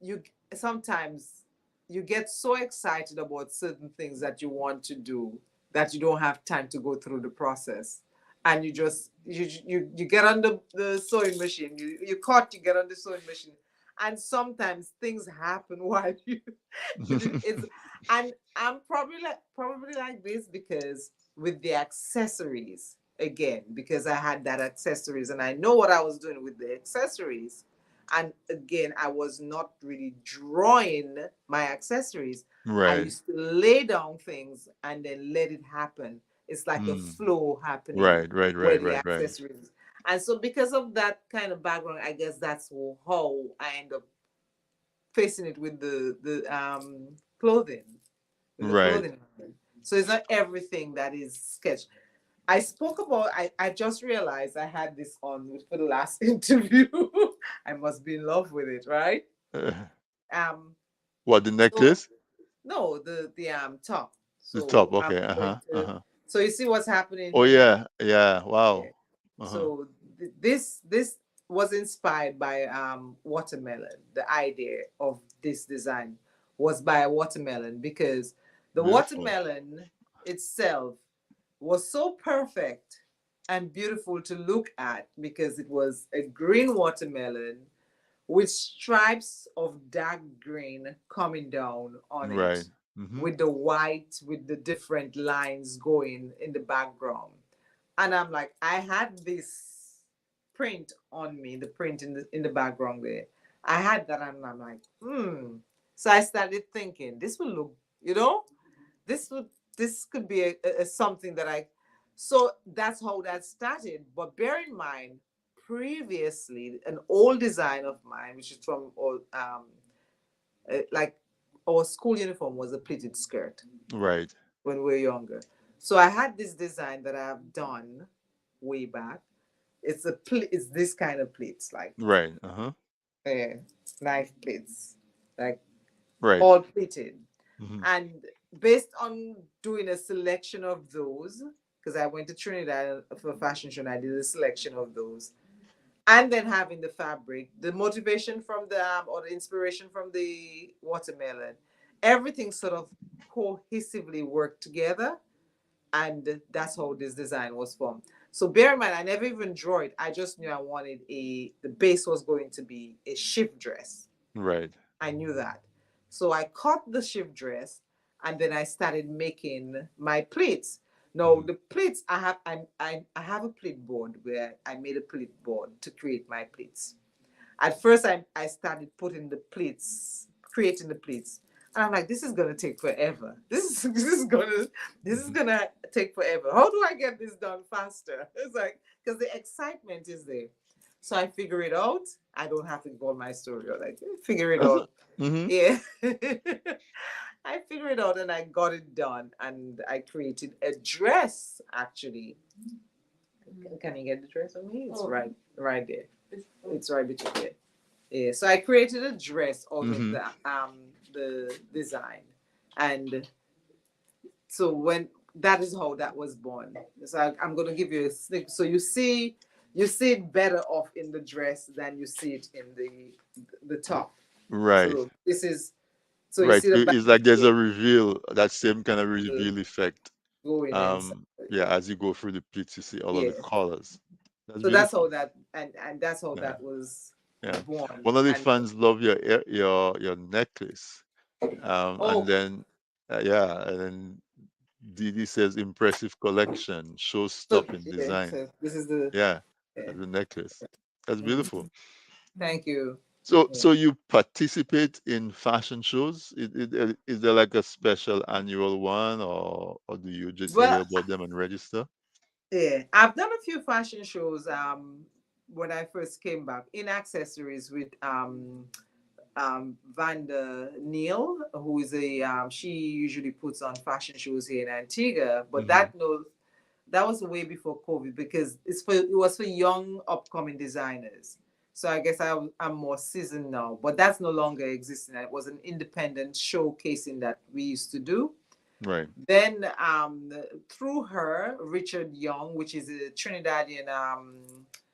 you sometimes you get so excited about certain things that you want to do that you don't have time to go through the process, and you get on the sewing machine, you get on the sewing machine, and sometimes things happen while it's and I'm probably like this because with the accessories again, because I had that accessories and I know what I was doing with the accessories. And again, I was not really drawing my accessories. I Right. used to lay down things and then let it happen. It's like a Mm. flow happening Right, right, where right, the right, right. accessories. And so because of that kind of background, I guess that's how I end up facing it with the clothing, with the Right. clothing line. So it's not everything that is sketch. I spoke about. I just realized I had this on for the last interview. I must be in love with it, right? Uh, Um. what, the So necklace? no, the top. The top. So I'm Okay. going Uh-huh. to. Uh-huh. So you see what's happening Oh here. yeah. Yeah. Yeah. Wow. Uh-huh. So this was inspired by watermelon. The idea of this design was by a watermelon because the Beautiful. watermelon itself was so perfect and beautiful to look at because it was a green watermelon with stripes of dark green coming down on Right. it, Mm-hmm. with the white, with the different lines going in the background. And I'm like, I had this print on me, the print in the background there. I had that, and I'm like, hmm. So I started thinking, this will look, you know, this would this could be a something that I. So that's how that started. But bear in mind, previously, an old design of mine, which is from old, like our school uniform was a pleated skirt Right. when we were younger. So I had this design that I've done way back. It's this kind of pleats, like Right. Uh-huh. uh, knife pleats, like Right. all pleated. Mm-hmm. And based on doing a selection of those, because I went to Trinidad for a fashion show and I did a selection of those, and then having the fabric, the motivation from the or the inspiration from the watermelon, everything sort of cohesively worked together, and that's how this design was formed. So bear in mind, I never even drew it. I just knew I wanted the base was going to be a shift dress. Right. I knew that. So I cut the shift dress and then I started making my pleats. Now Mm-hmm. the pleats I have a pleat board where I made a pleat board to create my pleats. At first I started putting the pleats, creating the pleats. And I'm like, this is gonna take forever. This is Mm-hmm. gonna take forever. How do I get this done faster? It's like because the excitement is there. So I figure it out. I don't have to go on my story or like figure it That's out. a, mm-hmm. Yeah. I figured it out and I got it done and I created a dress actually. Can you get the dress on me? It's right there. It's right between there. Yeah. So I created a dress out of Mm-hmm. the design. And so when that is how that was born. So I'm gonna give you a snip. So you see it better off in the dress than you see it in the top. Right. So this is so you Right. see So the back it's like there's here, a reveal, that same kind of the reveal effect. going inside. Yeah, as you go through the pleats, you see all of the Yeah. colors. That's So that's how beautiful. that and that's how Yeah. that was Yeah. born. One of the And fans love your necklace. And oh, then yeah, and then Didi says impressive collection, shows so stuff in yeah, design. so this is the Yeah, yeah. as a necklace. That's beautiful. Mhm. Thank you. So, Yeah. so you participate in fashion shows? Is there like a special annual one, or do you just hear Well, about them and register? yeah, I've done a few fashion shows when I first came back in accessories with Vanda Neal, who is a she usually puts on fashion shows here in Antigua, but Hmm. that was way before COVID because it was for young upcoming designers. So I guess I'm more seasoned now, but that's no longer existing. It was an independent showcasing that we used to do. Right. Then through her, Richard Young, which is a Trinidadian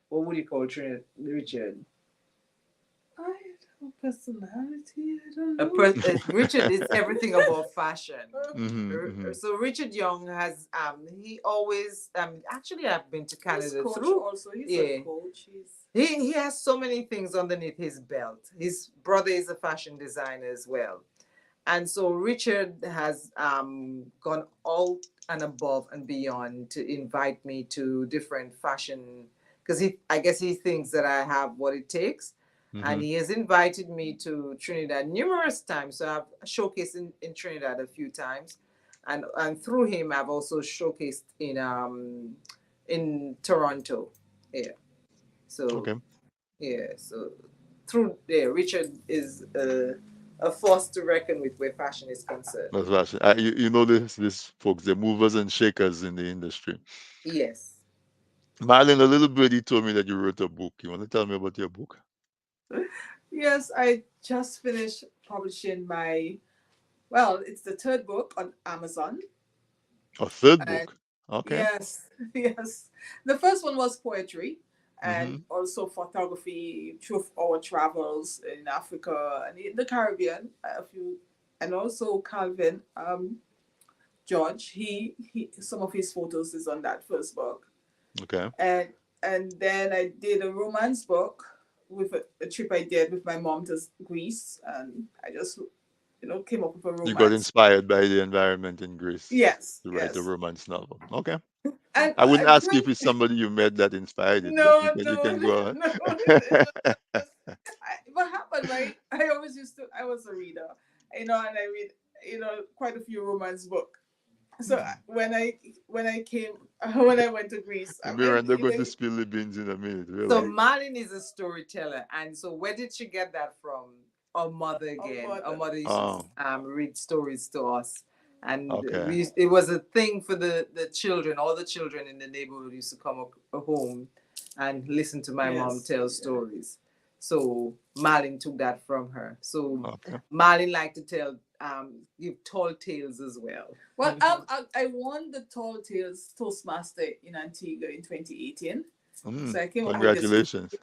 what would you call Trinidad Richard? I have a personality. I don't know. Richard is everything about fashion. Hmm. Hmm. So Richard Young has he always actually I've been to He's Canada coach through also. He's yeah a coach. he has so many things underneath his belt. His brother is a fashion designer as well. And so Richard has gone all and above and beyond to invite me to different fashion because I guess he thinks that I have what it takes. And Hmm. he has invited me to Trinidad numerous times. So I've showcased in Trinidad a few times, and through him I've also showcased in Toronto. Yeah. So Okay, yeah. So through there, Richard is a force to reckon with where fashion is concerned. that's fashion. You know this folks, the movers and shakers in the industry. Yes. Marlon, a little birdie told me that you wrote a book. You want to tell me about your book? Yes, I just finished publishing my, well, it's the third book on Amazon. A third And book. Okay. yes, yes. The first one was poetry and Mm-hmm. also photography through our travels in Africa and in the Caribbean, a few, and also Calvin George. He some of his photos is on that first book, Okay. and then I did a romance book with a trip I did with my mom to Greece, and I just came up with a You got romance. inspired by the environment in Greece Yes, to write a yes, romance novel. Okay. and I wouldn't ask you if during it's somebody you met that inspired it, but no, you no, can go on. no. It was just what happened, right? I always used to. I was a reader, and I read, quite a few romance books. So when I came when I went to Greece, I mean, Miranda going to spill the beans in a minute. So Relax. Marlene is a storyteller, and so where did she get that from? Our mother our again. Our mother. mother used Oh, to read stories to us, and okay. it was a thing for the children. All the children in the neighborhood used to come home and listen to my mom Yes, tell yeah. stories. So Marlene took that from her. So Okay. Marlene liked to tell give tall tales as well. Well, I won the Tall Tales Toastmaster in Antigua in 2018. So I came up with this. Congratulations.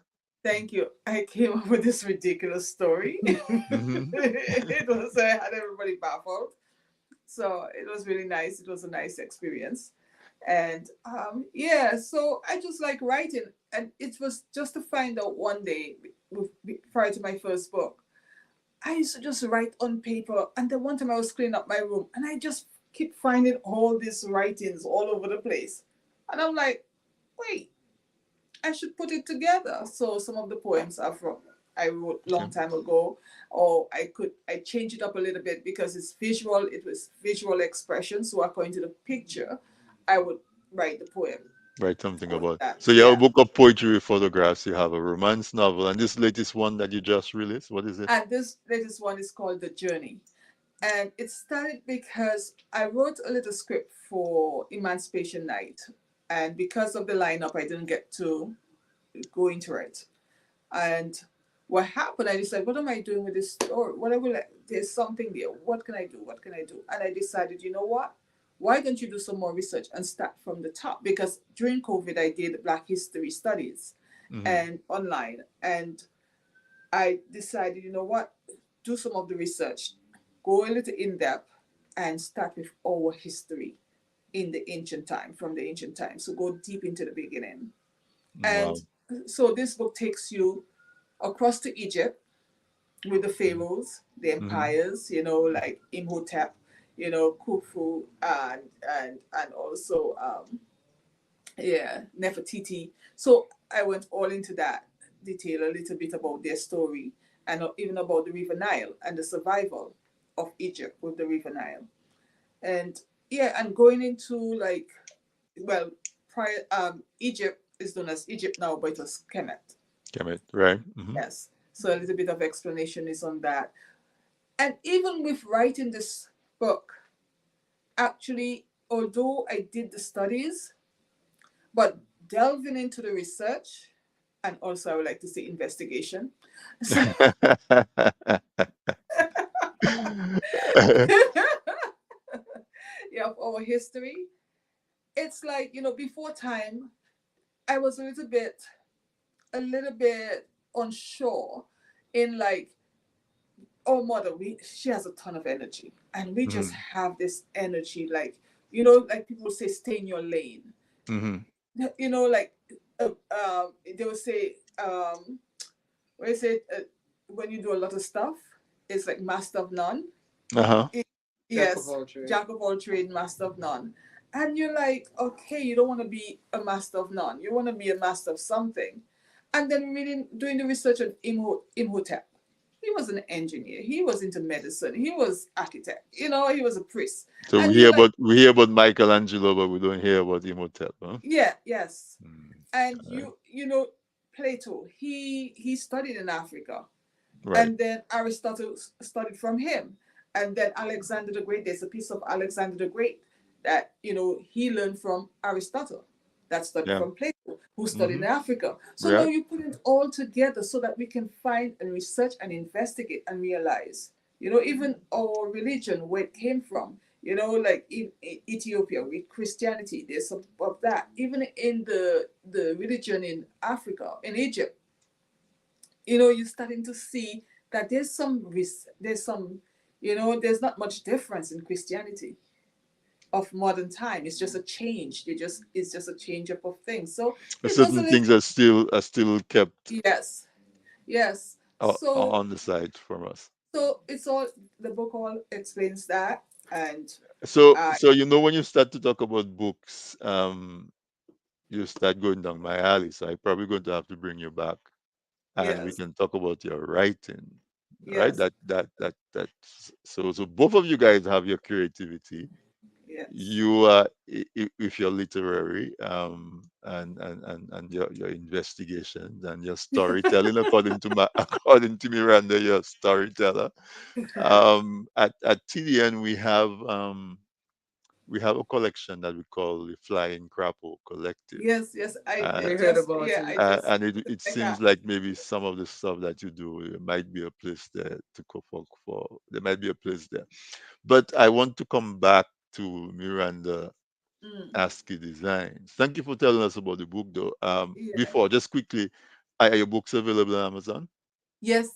Thank you. I came up with this ridiculous story. Hmm. It was I had everybody baffled. So it was really nice. It was a nice experience. And yeah, so I just like writing. And it was just to find out one day, prior to my first book, I used to just write on paper. And then one time I was cleaning up my room and I just keep finding all these writings all over the place. And I'm like, wait, I should put it together. So some of the poems are from I wrote long Okay. time ago, or I change it up a little bit because it's visual. It was visual expression. So according to the picture, I would write the poem Write something for about. that. So you have a Yeah. book of poetry with photographs. You have a romance novel, and this latest one that you just released. What is it? And this latest one is called The Journey. And it started because I wrote a little script for Emancipation Night. And because of the lineup, I didn't get to go into it. And what happened, I decided, what am I doing with this story? What I will, there's something there. What can I do? What can I do? And I decided, you know what? Why don't you do some more research and start from the top? Because during COVID, I did Black History Studies Hmm. and online. And I decided, you know what? Do some of the research, go a little in depth, and start with our history in the ancient time, from the ancient time. So go deep into the beginning. And Wow. so this book takes you across to Egypt with the pharaohs, the Hmm. empires, like Imhotep, Khufu, and also yeah, Nefertiti. So I went all into that detail a little bit about their story and even about the River Nile and the survival of Egypt with the River Nile. And yeah, and going into like, well, prior Egypt is known as Egypt now, but it was Kemet. Kemet, right? Yes. So a little bit of explanation is on that. And even with writing this book, actually, although I did the studies, but delving into the research, and also I would like to say investigation. So, yeah, of our history, it's like, before time, I was a little bit unsure in like, oh mother, she has a ton of energy. And we just Hmm. have this energy, like, like people say, stay in your lane. Hmm. Like they would say, what is it? When you do a lot of stuff, it's like master of none. Uh-huh. It, Jack of yes, all trades. jack of all trade, master of none. And you're like, okay, you don't want to be a master of none. You want to be a master of something. And then really doing the research on Imhotep. He was an engineer. He was into medicine. He was architect. He was a priest. So And you're like, we hear about Michelangelo, but we don't hear about Imhotep, huh? yeah, yes. Mm, And all right. Plato, he studied in Africa. Right. And then Aristotle studied from him. And then Alexander the Great, there's a piece of Alexander the Great that, he learned from Aristotle, that studied Yeah. from Plato, who studied in Mm-hmm. Africa. So now Yeah. you put it all together so that we can find and research and investigate and realize, even our religion, where it came from, like in Ethiopia with Christianity, there's some of that. Even in the religion in Africa, in Egypt, you're starting to see that there's not much difference in Christianity of modern time. It's just a change. It's just a change up of things. So it Certain wasn't. things are still kept Yes, yes. So on the side from us. it's all, the book all explains that. And So uh so when you start to talk about books, you start going down my alley. So I'm probably going to have to bring you back, and we yes, can talk about your writing, right? yes, That so both of you guys have your creativity. yes. You with your literary and your investigations and your storytelling, according to according to Miranda, you're a storyteller. At TDN we have a collection that we call the Flying Crapo Collective. Yes, yes. Uh, We heard about it. and it Like seems like maybe some of the stuff that you do, there might be a place there to go for. There might be a place there. But I want to come back to Miranda mm, Askie Designs. Thank you for telling us about the book, though. yeah. Before, just quickly, are your books available on Amazon? Yes,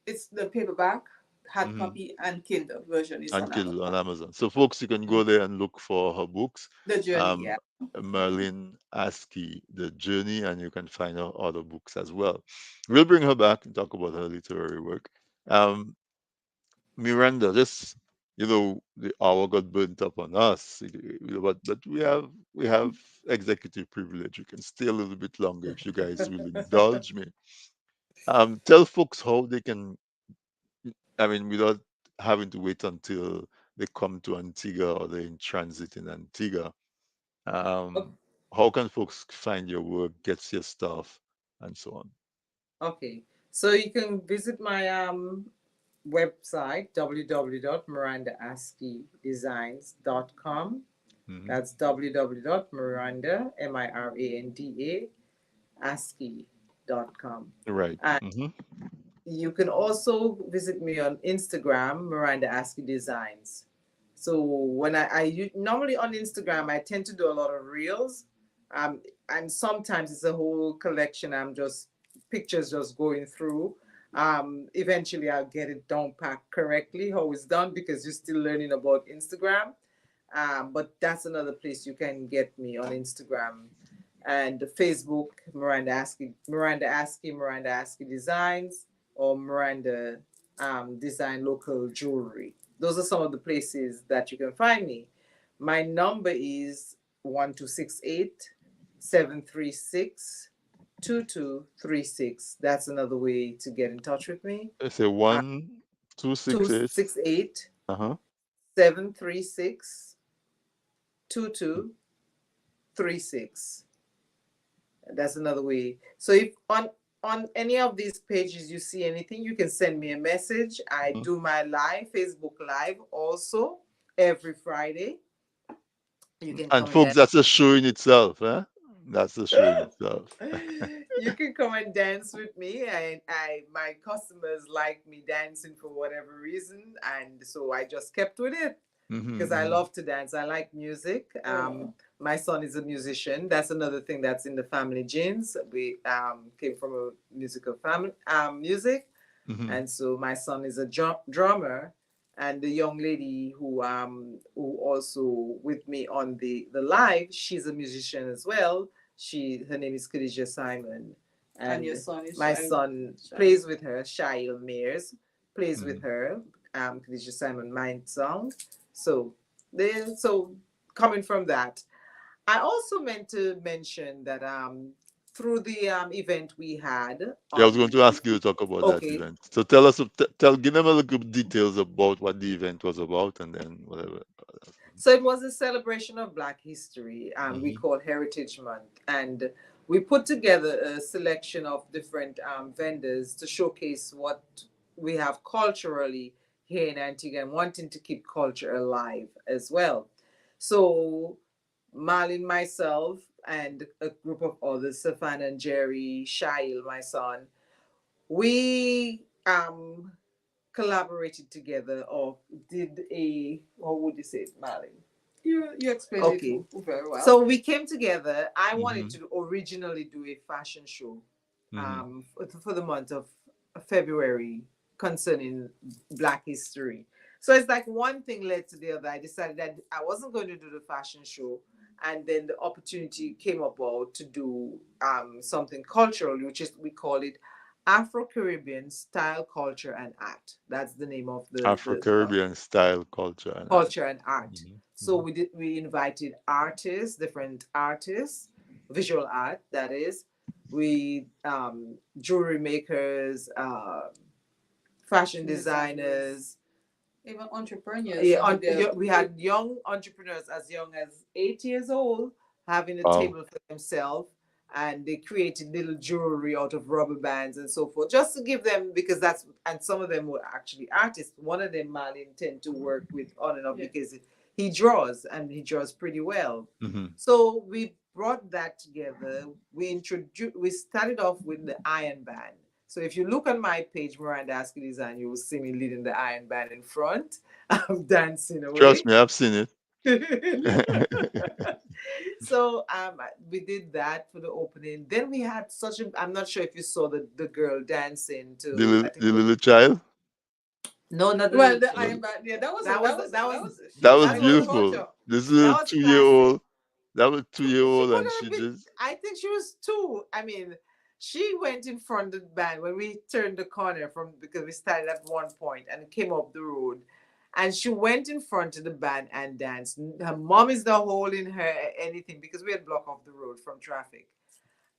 it's the paperback, hard Hmm. copy, and Kindle version is And on Kindle on Amazon. Amazon. So, folks, you can go there and look for her books. The journey, Um, yeah. Merlin Askie, The Journey, and you can find her other books as well. We'll bring her back and talk about her literary work. Um, Miranda, just the hour got burnt up on us, but we have executive privilege. We can stay a little bit longer if you guys will indulge me. Tell folks how they can. I mean, without having to wait until they come to Antigua or they're in transit in Antigua. O- Um, how can folks find your work, get your stuff, and so on? Okay. So you can visit my website www.mirandaaskiedesigns.com. Hmm. That's www.miranda, Miranda, ASCII.com. Right. And Hmm. you can also visit me on Instagram, Miranda Askie Designs. So when normally on Instagram, I tend to do a lot of reels. Um, and sometimes it's a whole collection. I'm just pictures just going through. Eventually I'll get it down packed correctly, how it's done, because you're still learning about Instagram. But that's another place you can get me on Instagram and Facebook, Miranda Askie Designs, or Miranda Design Local Jewelry. Those are some of the places that you can find me. My number is 1268 736 2236. That's another way to get in touch with me. It's a Uh, 1268. 268 Uh-huh. 736 2236. That's another way. So if on any of these pages you see anything, you can send me a message. I Mhm. do my Facebook live also every Friday. You can And come and folks, dance. that's a show in itself, eh? That's a show in itself. You can come and dance with me, and my customers like me dancing for whatever reason, and so I just kept with it because I Hmm. love to dance. I like music. Oh, My son is a musician. That's another thing that's in the family genes. We came from a musical family, music, Hmm. and so my son is a drummer, and the young lady who also with me on the live, she's a musician as well. Her name is Khadija Simon, and your and son is my shy. son Shy. plays with her. Shail Mears plays with Hmm. her. Khadija Simon Mind Song. So so coming from that, I also meant to mention that through the event we had Yeah, I was on going to the, ask you to talk about that okay. event. So tell us, give them a little details about what the event was about, and then whatever. So it was a celebration of Black history. We Mm-hmm. called Heritage Month, and we put together a selection of different vendors to showcase what we have culturally here in Antigua and wanting to keep culture alive as well. So Marlon, myself, and a group of others, Savannah and Jerry, Shail, my son, we collaborated together or did a, what would you say, Marlon? You explained Okay. it very well. So we came together. I wanted Mm-hmm. to originally do a fashion show Mm-hmm. for the month of February concerning Black history. So it's like one thing led to the other. I decided that I wasn't going to do the fashion show. And then the opportunity came about to do something cultural, which is, we call it Afro Caribbean Style, Culture, and Art. That's the name of the Afro-Caribbean style culture and art. culture and art. So Mm-hmm. we invited artists, different artists, visual art that is. We jewelry makers, fashion designers, Even entrepreneurs. yeah, we Yeah, had young entrepreneurs as young as 8 years old having a Wow. table for themselves, and they created little jewelry out of rubber bands and so forth, just to give them, because that's, and some of them were actually artists. One of them, Marlin, tend to work with on and off Yeah. because he draws, and he draws pretty well. Mm-hmm. So we brought that together. We started off with the iron band. So if you look on my page, Miranda Askie Design, you will see me leading the iron band in front. I'm dancing Trust away. me, I've seen it. So we did that for the opening. Then we had such a, I'm not sure if you saw the girl dancing to, I think The it was, little child. no, not the well, little the child. Iron Man, yeah, that was That was that that was was she That was was that bringing the was beautiful. culture. This that little was 2 year classic. old. That was 2 year She old, could and have she been, just I think she was two. I mean, she went in front of the band when we turned the corner from, because we started at one point and came up the road. And she went in front of the band and danced. Her mom is not holding her anything because we had blocked off the road from traffic.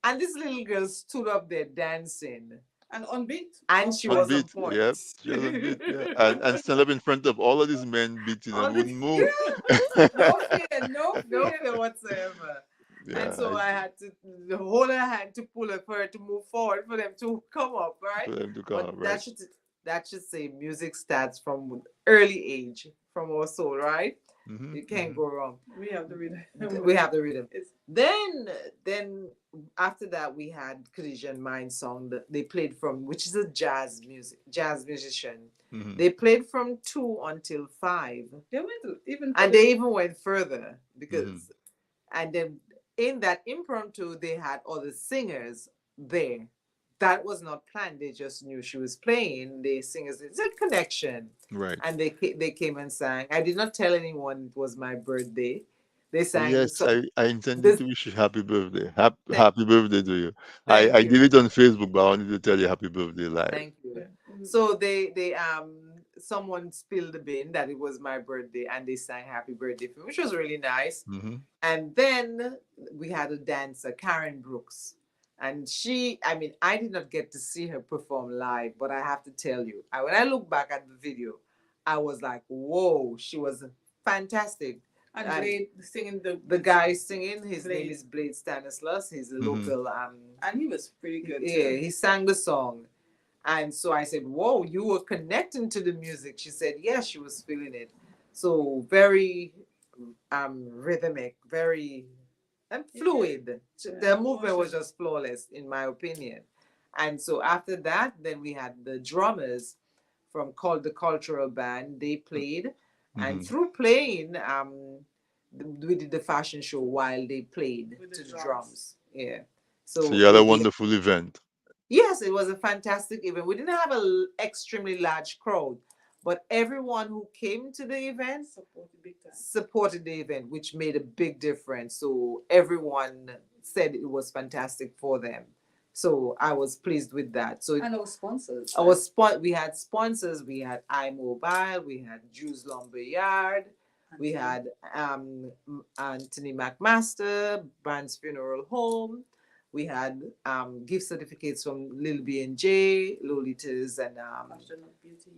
And this little girl stood up there dancing. And on beat, And on she on was point. on beat. point. Yep, she was on beat. Yeah, and stand up in front of all of these men beating and On the, wouldn't move. No fear, no no fear. fear whatsoever. And Yeah, so I had to hold her hand to pull her for her to move forward for them to come up, right? for them to come But up, right? that should say music starts from early age, from our soul, right? Mm-hmm, You can't mm-hmm. go wrong. We have the rhythm. We have the rhythm. It's, Then after that we had Khadija and Mine song that they played from, which is a jazz musician. Mm-hmm. They played from 2 until 5, they went to, even and they even went further Mm-hmm. because, and then in that impromptu they had other singers there. That was not planned. They just knew she was playing. The singers, it's a connection, Right. and they came and sang. I did not tell anyone it was my birthday. They Oh sang yes, so I intended this. to wish you happy birthday. Thank, Happy birthday to you. thank I you. did it on Facebook, but I wanted to tell you happy birthday live. Thank you. yeah. So they someone spilled the bin that it was my birthday, and they sang happy birthday for me, which was really nice. Mm-hmm. And then we had a dancer, Karen Brooks. And she, I mean, I did not get to see her perform live, but I have to tell you, when I look back at the video, I was like, whoa, she was fantastic. And And Blade singing the guy singing, his name Blade. is Blade Stanislas. He's a Mm-hmm. local, And he was pretty good yeah, too. he sang the song. And so I said, whoa, you were connecting to the music. She said, yes, she was feeling it. So very rhythmic, very and fluid. The movement was just flawless, in my opinion. And so after that, then we had the drummers from called the cultural band. They played, and Mm-hmm. through playing, we did the fashion show while they played With the to the drums. drums. Yeah. So So you had a we wonderful event. yes, it was a fantastic event. We didn't have an extremely large crowd, but everyone who came to the event Supported big time. supported the event, which made a big difference. So everyone said it was fantastic for them. So I was pleased with that. So And our sponsors. we had sponsors. We had iMobile. We had Jews Lumberyard. We had Anthony McMaster, Brand's Funeral Home. We had gift certificates from Lil B and J, Lolitas, and Passion of Beauty.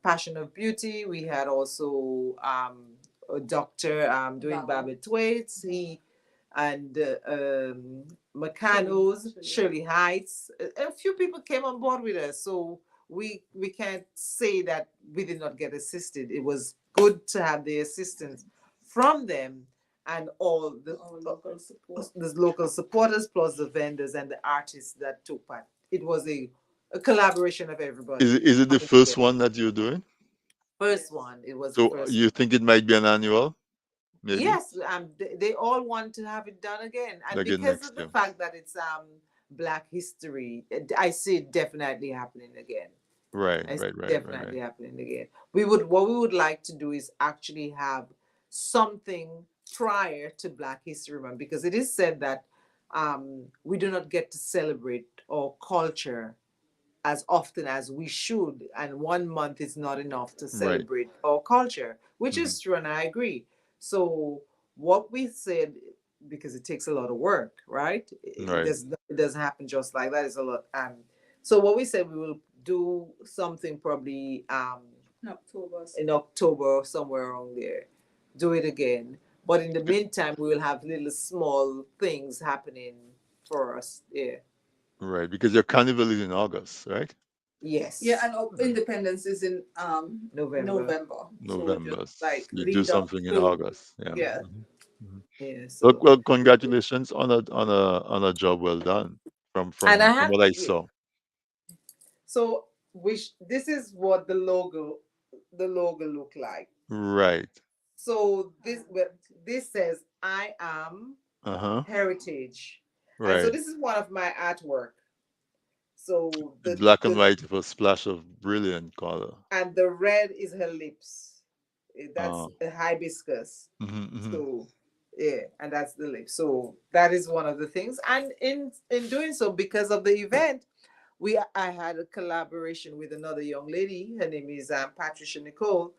Passion of Beauty. We had also a doctor doing Babbitt Waits. He and Meccano's, Shirley Heights. A few people came on board with us, so we can't say that we did not get assisted. It was good to have the assistance from them and all the local supporters plus the vendors and the artists that took part. It was a collaboration of everybody Is it the coming first together. one that you're doing? First one, it was the So first you one. think it might be an annual, maybe Yes, they all want to have it done again, and again because of next the year? fact that it's Black History, I see it definitely happening again. Right, I see right, it right, right, definitely right. happening again. What we would like to do is actually have something prior to Black History Month, because it is said that we do not get to celebrate our culture as often as we should, and 1 month is not enough to Right. celebrate our culture, which Hmm. is true, and I agree. So what we said, because it takes a lot of work, right? Right, It doesn't happen just like that. It's a lot. So what we said, we will do something probably In October. in October or somewhere around there. Do it again, but in the meantime, we will have little small things happening for us. Yeah. right. Because your carnival is in August, right? Yes. Yeah, and Right. Independence is in November. November. So just November. like You do lead up something in to, August. Yeah. yeah. Mhm. Mhm. Yeah. Well, So well, congratulations on a job well done from and I from have what I yeah. saw. So which this is what the logo look like. Right. So this says I am Uh-huh. heritage, and so Right. this is one of my artwork. So In the black and the white with a splash of brilliant color. and the red is her lips. That's Uh, a hibiscus. mm-hmm. So yeah, and that's the lips. So that is one of the things. And in doing so, because of the event, I had a collaboration with another young lady. Her name is Patricia Nicole.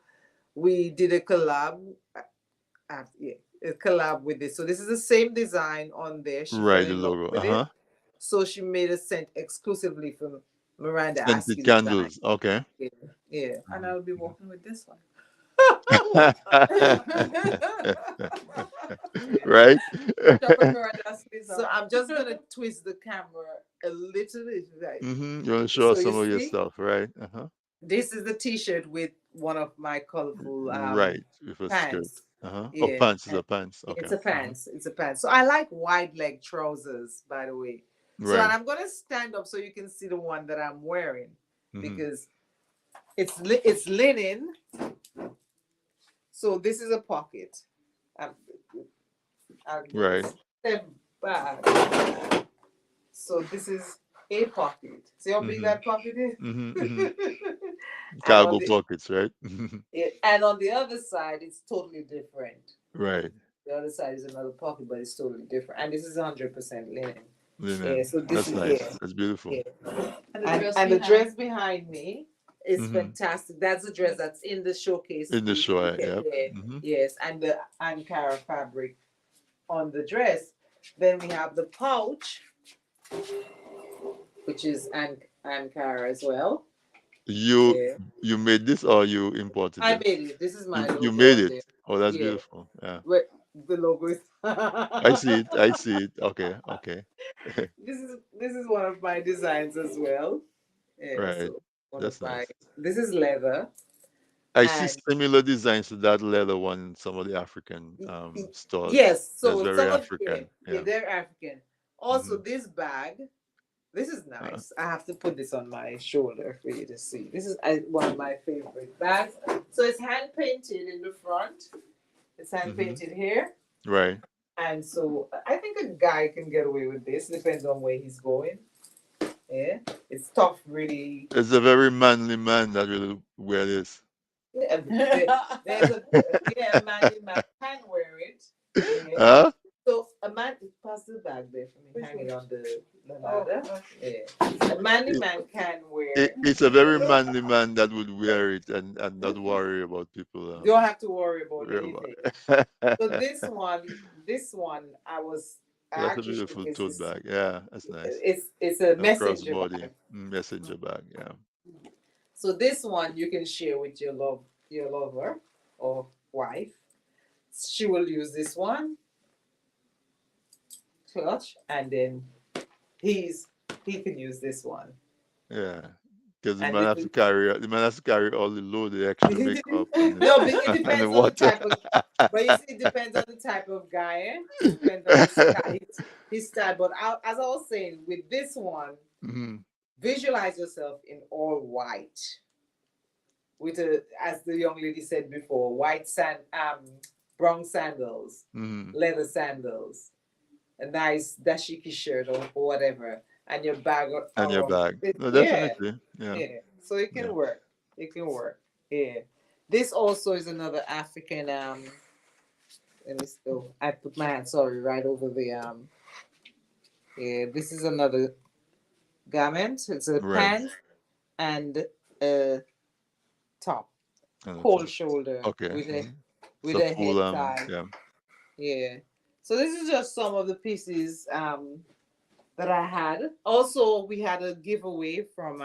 We did a collab. Yeah, a collab with this. So this is the same design on there. She fell Right, the in love logo. with Uh-huh. it. So she made a scent exclusively for Miranda Scented Askie design. candles. Okay. Yeah, yeah. And I'll be working with this one. Right? Shop at Miranda's So I'm just gonna twist the camera a little bit, right? Mm-hmm. You want to show So us you some of your see, stuff, right? Uh-huh. this is the T-shirt with one of my colorful Right, with a skirt. pants. Uh-huh. Oh, Yeah, pants is and a pants. Okay. it's a Mm-hmm. pants. It's a pants. So I like wide leg trousers, by the way. So Right. and I'm gonna stand up so you can see the one that I'm wearing, Mm-hmm. because it's linen. So this is a pocket. I'm, I'm gonna Right. step back. So this is a pocket. See how big Mm-hmm. that pocket is? Mm-hmm. Mm-hmm. and on Cargo the pockets, right? and on the other side, it's totally different. Right. The other side is another pocket, but it's totally different. And this is 100% linen. Yeah. Linen. So this That's is nice. That's beautiful. yeah. and the And the dress behind me is Mm-hmm. fantastic. That's the dress that's in the showcase. In the show, yep. Yeah. Mm-hmm. Yes, and the Ankara fabric on the dress. Then we have the pouch, which is Ankara as well. You Yeah. you made this or you imported I this? made it. This is my You logo made on it. there. Oh, that's Yeah. beautiful. Yeah. Where the logo is. I see it. I see it. Okay. Okay. This is one of my designs as well. Yeah, Right. so one of That's my nice. this is leather. I see And similar designs to that leather one in some of the African stores. yes, That's so very some of African. yeah, Yeah. they're African. Also, Hmm. this bag, this is Uh, nice. I have to put this on my shoulder for you to see. This is one of my favorite bags. So it's hand painted in the front. It's hand hmm. painted here. Right. And so I think a guy can get away with this, depends on where he's going. Yeah, it's tough, really. It's a very manly man that will wear this. Yeah, there's a yeah, man can wear it. Yeah. Huh? So a man, pass the bag there for me, Which hanging one? on the Oh, ladder. okay. Yeah, a manly It, man can wear. it's a very manly man that would wear it and not worry about people Don't have to worry about worry about anything. So it. this one, I was I That's a actually think beautiful tote bag. Yeah, that's nice. it's a A messenger crossbody bag. messenger bag. Yeah. So this one you can share with your lover or wife. She will use this one clutch, and then he's he can use this one, Yeah. Because and this is the man has to carry all the load, the extra makeup and no, but it and the depends on the water. type of. But you see, it depends on the type of guy. Eh? It depends on his style. But as I was saying, with this one, Mhm, visualize yourself in all white with a, as the young lady said before, brown sandals, mhm. leather sandals, a nice dashiki shirt or whatever, and your bag And your around. bag. No, Yeah, definitely. Yeah. yeah. So it Yeah. can work. It can work. Yeah. This also is another African. Let me. Oh, I put my hand. Sorry, right over the. Yeah. This is another garment. It's a Right. pant and a top, And the cold top. shoulder Okay. with So a full head tie. yeah. Yeah. So this is just some of the pieces that I had. Also, we had a giveaway from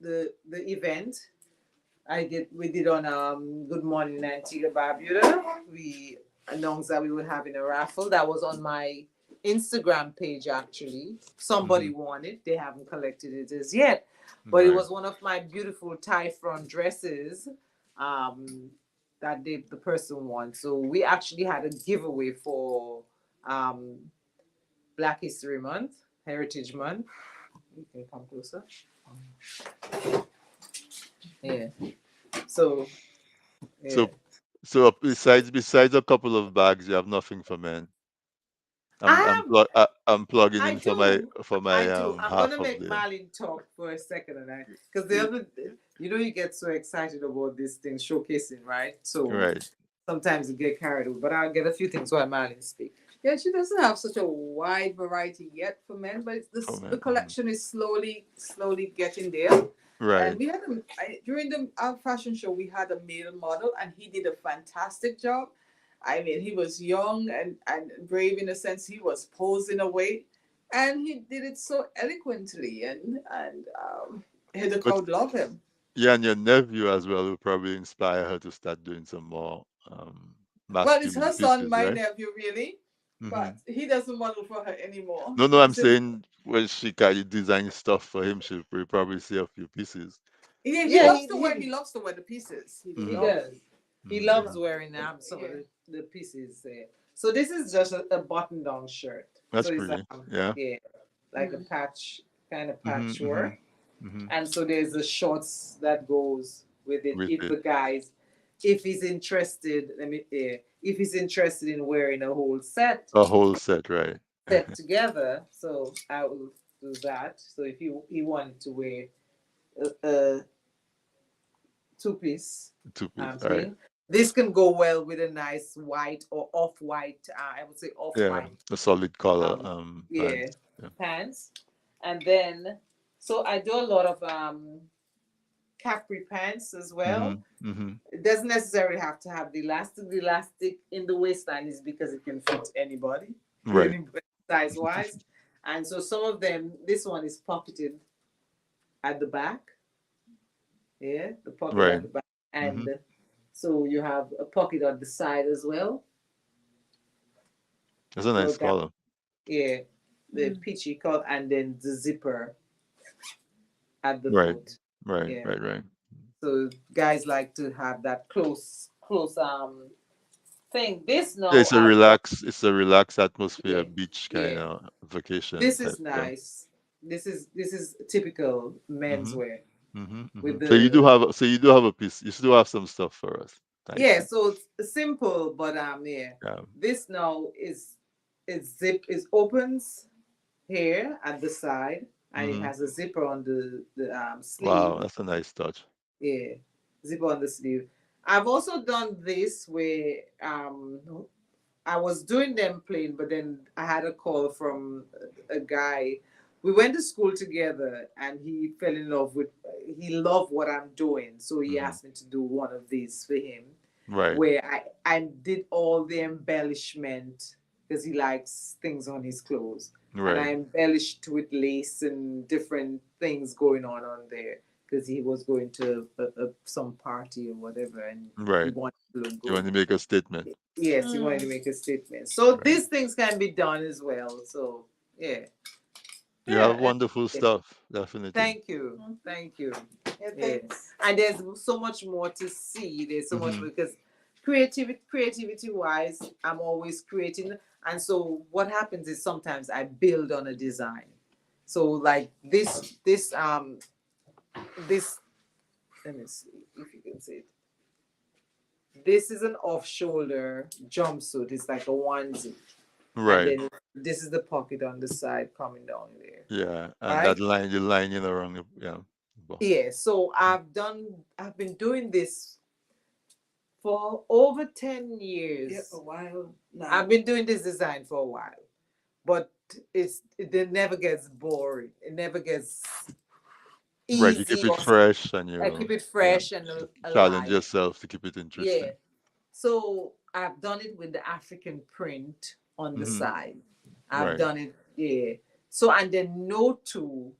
the event. We did on Good Morning Antigua Barbuda. We announced that we were having a raffle that was on my Instagram page actually. Somebody Mhm. won it. They haven't collected it as yet. But it Right. was one of my beautiful tie front dresses that the person won. So we actually had a giveaway for um, Black History Month, Heritage Month. You can come closer. Yeah. So yeah. So besides a couple of bags, you have nothing for men. Um, I'm plugging I in for my do. I do. I'm half gonna of make the Marlene talk for a second, and because the other, you get so excited about this thing showcasing, right? So right. sometimes you get carried away. But I'll get a few things while Marlene speak. Yeah, she doesn't have such a wide variety yet for men, but For the men. Mhm. collection is slowly getting there. And Right. we had during the our fashion show, we had a male model, and he did a fantastic job. I mean, he was young and brave in a sense. He was posing away, and he did it so eloquently, and the But crowd loved him. yeah, and your nephew as well will probably inspire her to start doing some more Well, it's her masculine son, pieces, my right? nephew, really, Hmm. but he doesn't model for her anymore. No, no, He I'm says, saying when she kind of design stuff for him, she'll probably see a few pieces. yeah, he Yeah, loves to wear. He loves to wear the pieces. He he Hmm. loves. does. He Hmm. loves wearing some of Yeah. the pieces there. So this is just a button down shirt. That's So it's pretty. Yeah. yeah, like a Mm. patch kind of Hmm. Hmm. patchwork. Hmm. And so there's the shorts that goes with it With if it, the guys if he's interested if he's interested in wearing a whole a whole set, right? set together. So I will do that. So if he wanted to wear a two-piece Two piece. All right. thing, this can go well with a nice white or off-white, I would say Yeah, off-white a solid color um yeah pants. Yeah. pants. And then so I do a lot of capri pants as well. Hmm. Hmm. It doesn't necessarily have to have the elastic. The elastic in the waistline is because it can fit anybody, Right. size wise. And so some of them, this one is pocketed at the back. Yeah, the pocket Right. at the back. Hmm. And so you have a pocket on the side as well That's a for nice guys. color. Yeah, the Mm. peachy cut, and then the zipper at the Right. foot. Right. Yeah. Right. Right. So guys like to have that close thing. This Yeah, now I've it's a relaxed atmosphere, yeah, beach kind yeah. of vacation This type. is Yeah. nice. This is typical Hmm. menswear Hmm. with Hmm. the So you do have a piece. You still have some stuff for us. Nice yeah. piece. So it's simple, but yeah. Yeah. This now is opens here at the side, and it Hmm. has a zipper on the Wow, sleeve. that's a nice touch. Yeah, zipper on the sleeve. I've also done this where I was doing them plain, but then I had a call from a guy. We went to school together, and he fell in love with. He loved what I'm doing, so he Hmm. asked me to do one of these for him, Right. where I did all the embellishment. because he likes things on his clothes. And I Right. embellished with lace and different things going on there because he was going to some party or whatever, and he Right. wanted to look You want good. to make a statement. Yes, he wanted to make a statement. So Right. these things can be done as well. So yeah, You have yeah. wonderful And stuff, definitely. thank you, thank you. Yeah, Yeah, thanks. and there's so much more to see. There's so much Hmm. because creativity wise, I'm always creating. And so what happens is sometimes I build on a design. So like this let me see if you can see it. This is an off-shoulder jumpsuit. It's like a onesie, and Right. then this is the pocket on the side coming down there. Yeah. All And that right. line, the lining around the, yeah. Yeah. So I've been doing this for over 10 Yeah, years. a while now. I've been doing this design for a while, but it never gets boring. It never gets Right. You keep easy it or fresh and I keep you, it yeah, fresh and challenge alive. yourself to keep it Yeah. interesting. So I've done it with the African print on the Hmm. side. I've Right. done it, yeah. So and then no two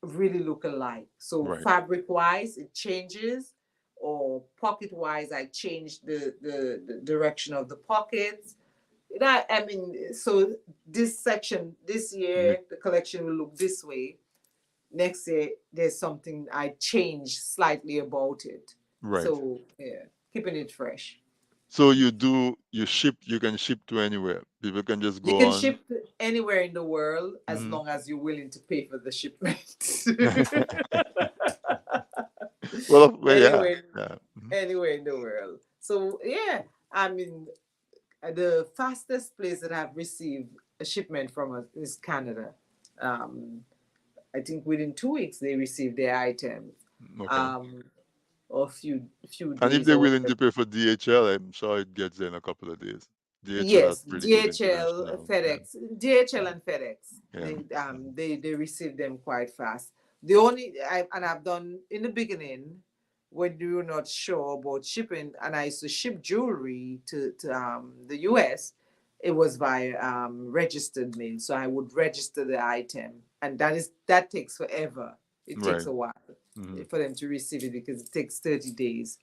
really look alike. So Right. fabric wise, it changes, or pocket wise, I change the direction of the pockets. That I mean, so this section this Make, year, the collection will look this way. Next year, there's something I change slightly about it. right. So yeah, keeping it fresh. So you can ship to anywhere. People can just You go can on. ship anywhere in the world as Hmm. long as you're willing to pay for the shipment. Well, yeah. anywhere, Yeah. Hmm. anywhere in the world. So yeah, I mean, the fastest place that I've received a shipment from is Canada. Um, I think within 2 weeks they received their items, Okay. um, or a few And if days they're or willing whatever. to pay for DHL, I'm sure it gets there in a couple of days. DHL has Yes, pretty good DHL, international. Yeah. FedEx, DHL and FedEx. Yeah. They receive them quite fast. The only and I've done in the beginning when you were not sure about shipping, and I used to ship jewelry to the US. It was via registered mail, so I would register the item, and that takes forever. It takes Right. a while Hmm. for them to receive it because it takes 30 days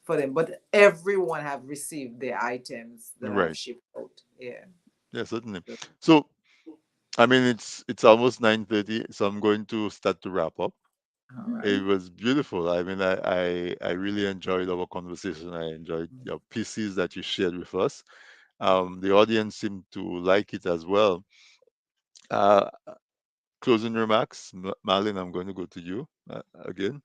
for them. But everyone have received their items that I've Right. shipped out. Yeah. Yeah, certainly. So, I mean, it's almost 9:30, so I'm going to start to wrap up. All It right. was beautiful. I mean, I really enjoyed our conversation. I enjoyed your pieces that you shared with us. The audience seemed to like it as well. Uh, Closing remarks, Marlene, I'm going to go to you again.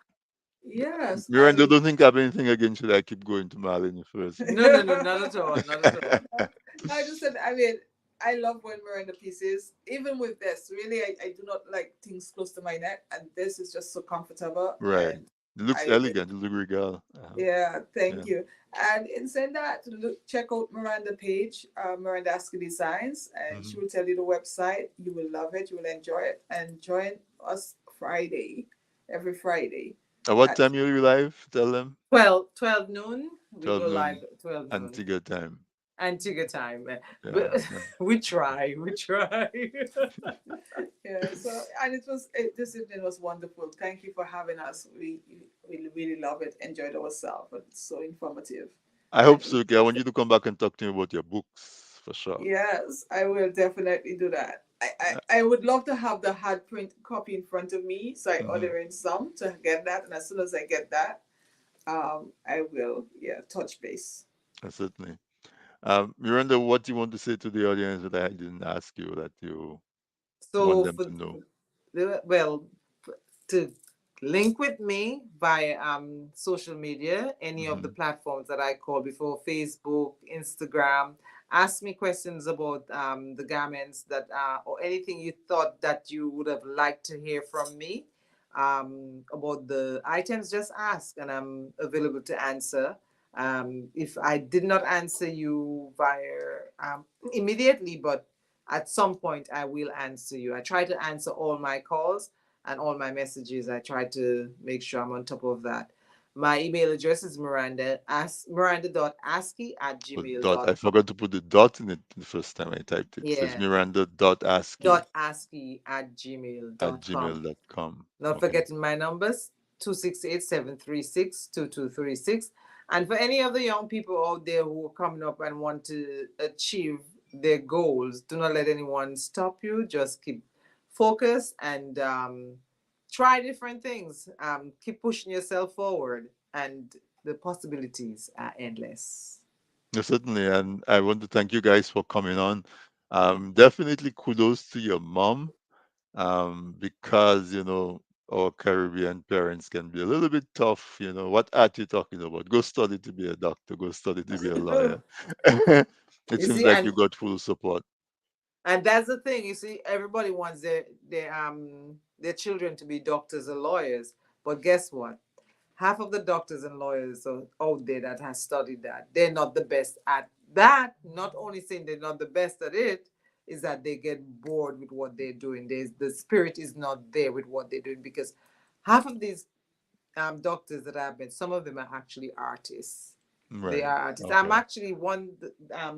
Yes, I Miranda, don't think I have anything again. Should I keep going to Marlene first? No, no, no, not at all. Not at all. I just said, I mean, I love when we're in the pieces. Even with this, really, I do not like things close to my neck, and this is just so comfortable. Right. And It looks I, elegant. It looks regal. yeah, Yeah. thank you. And in saying that, check out Miranda page, Miranda Askie Designs, and she Hmm. will tell you the website. You will love it. You will enjoy it. And join us Friday, every Friday At what at time you live? Tell them. 12 noon. We 12 go live noon at 12 noon. Antigua time. Antigua time. Yeah. But Yeah. we try. We try. yeah. So and this evening was wonderful. Thank you for having us. We really love it. Enjoyed ourselves. It's so informative. I hope And so. Okay. I want you to come back and talk to me about your books for sure. yes, I will definitely do that. I would love to have the hard print copy in front of me, so I Hmm. order in some to get that, and as soon as I get that, I will touch base. Certainly. Miranda, what do you want to say to the audience that I didn't ask you that you want So them for to know? well, to link with me via social media, any of the Hmm. platforms that I called before, Facebook, Instagram. Ask me questions about the garments that or anything you thought that you would have liked to hear from me about the items. Just ask, and I'm available to answer. If I did not answer you via immediately, but at some point I will answer you. I try to answer all my calls and all my messages. I try to make sure I'm on top of that. My email address is miranda.askie at But gmail dot, dot I com. forgot to put the dot in it the first time I typed it. So it's Yeah. Miranda dot Askie .askie at gmail at dot gmail com. dot com. Not Okay. forgetting my numbers, 268-736-2236. And for any of the young people out there who are coming up and want to achieve their goals, do not let anyone stop you. Just keep focused and try different things. Keep pushing yourself forward, and the possibilities are endless. Yeah, certainly. And I want to thank you guys for coming on. Definitely kudos to your mom, because, our Caribbean parents can be a little bit tough. What art you talking about? Go study to be a doctor, go study to be a lawyer. It You seems see, like you got full support. and that's the thing. You see, everybody wants their children to be doctors or lawyers, but guess what? Half of the doctors and lawyers out there that has studied that, they're not the best at that. Not only saying they're not the best at it, is that they get bored with what they're doing. The spirit is not there with what they're doing, because half of these doctors that I've met, some of them are actually artists. They Right. are artists. I'm Okay. actually one,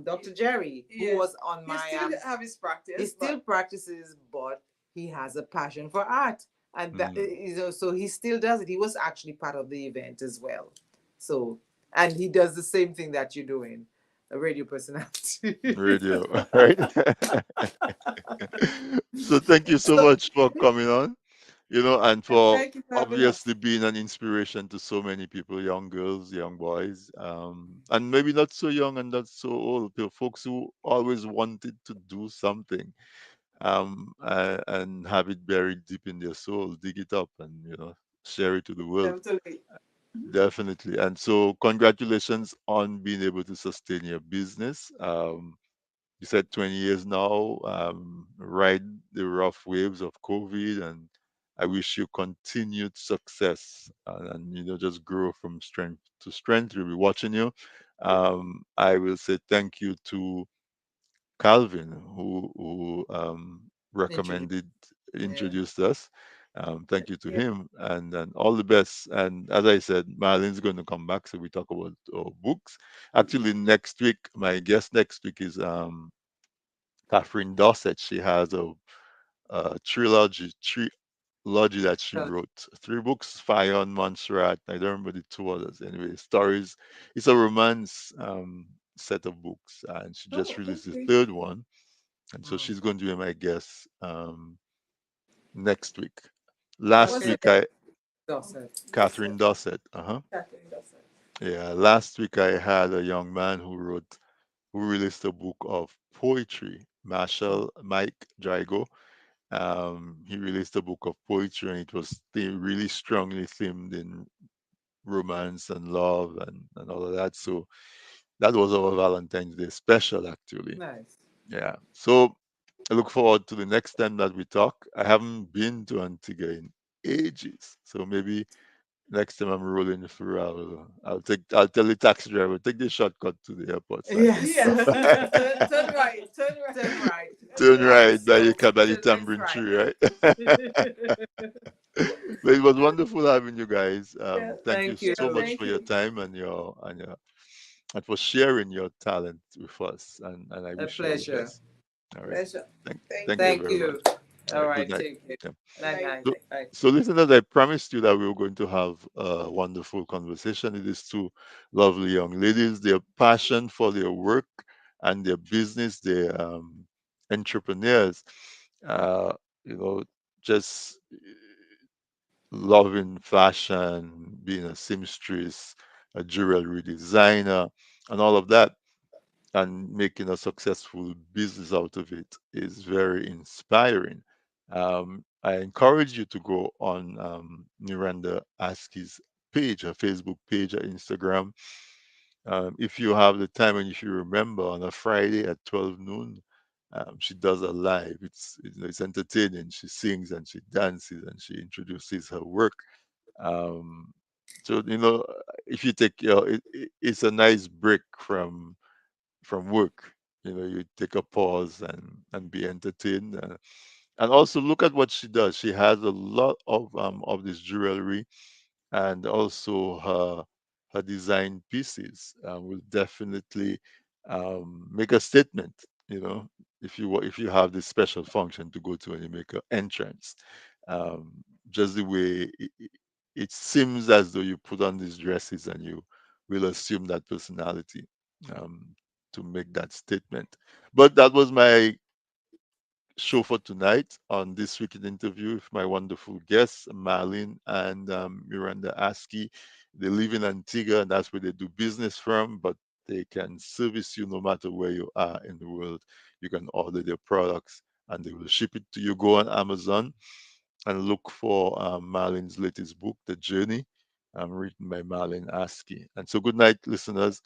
Dr. Jerry, who Yeah. was on He my. still have his practice. He still But practices, but he has a passion for art, and that Mm. so he still does it. He was actually part of the event as well. So, and he does the same thing that you're doing, a radio personality. Radio, right? So thank you so So, much for coming on, and for thank you for having us. obviously being an inspiration to so many people, young girls, young boys, and maybe not so young and not so old, folks who always wanted to do something, and have it buried deep in their soul, dig it up and, share it to the world. Totally. Definitely. And so congratulations on being able to sustain your business. You said 20 years now, ride the rough waves of COVID, and I wish you continued success, and just grow from strength to strength. We'll be watching you. I will say thank you to Calvin, who introduce. recommended, Yeah. introduced us. Thank you to Yeah. him, and all the best. And as I said, Marlene's going to come back, so we talk about books. Actually, next week, my guest next week is Catherine Dossett. She has a trilogy that she wrote. Three books, Fire on Montserrat. I don't remember the two others. Anyway, stories. It's a romance set of books, and she just Oh, released the okay. third one. And so Mm. she's going to be my guest next week. What's Last her Catherine week, name? Dawson. Catherine Dossett. Uh-huh. Catherine Dawson. Yeah. Last week I had a young man who released a book of poetry. Mm. Marshall Mike Drago. He released a book of poetry, and it was really strongly themed in romance and love and all of that. So that was our Valentine's Day special, actually. Nice. Yeah. So I look forward to the next time that we talk. I haven't been to Antigua in ages, so maybe next time I'm rolling through, I'll tell the taxi driver, take the shortcut to the airport so I can Yes. stop. Yes. Turn right. Turn right. Turn right. Turn Right. right So by the turn left tambourine right. tree, right? But it was wonderful having you guys. Yeah. Thank you Thank you. so much Thank for your you. time and for sharing your talent with us. And I A wish you all the pleasure. best. All right. Pleasure. Thank Thank you you. Thank very much. you. All All right. Good right. night. Take care. Yeah. Good Night, night. night. So, Bye. so listeners, I promised you that we were going to have a wonderful conversation. It is two lovely young ladies. Their passion for their work and their business, their entrepreneurs. Uh, you know, just loving fashion, being a seamstress, a jewelry designer, and all of that, and making a successful business out of it is very inspiring. I encourage you to go on Miranda Askie's page, her Facebook page, her Instagram. If you have the time and if you remember, on a Friday at 12 noon, she does a live. It's entertaining. She sings and she dances and she introduces her work. Um, so if you take it's a nice break from work. You take a pause and be entertained, and also look at what she does. She has a lot of this jewelry, and also her design pieces will definitely make a statement. You know, if you have this special function to go to and you make an entrance, um, just the way it seems as though you put on these dresses and you will assume that personality um, to make that statement. But that was my show for tonight on this week in interview with my wonderful guests, Marlene and Miranda Askie. They live in Antigua, and that's where they do business from, but they can service you no matter where you are in the world. You can order their products and they will ship it to you. Go on Amazon and look for Marlene's latest book, The Journey, written by Marlene Askie. And so, good night, listeners.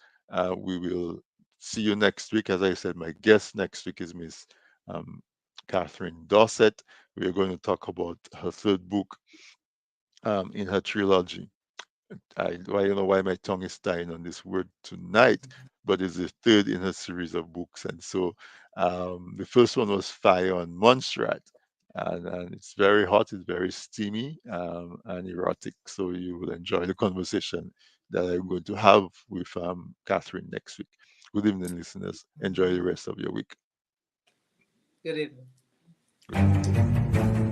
We will see you next week. As I said, my guest next week is Miss um, Catherine Dorset. We are going to talk about her third book in her trilogy. I don't know why my tongue is tying on this word tonight, but it's the third in a series of books. And so the first one was Fire on Montserrat. And it's very hot, it's very steamy and erotic. So you will enjoy the conversation that I'm going to have with Catherine next week. Good evening, listeners. Enjoy the rest of your week. Good evening. Good night.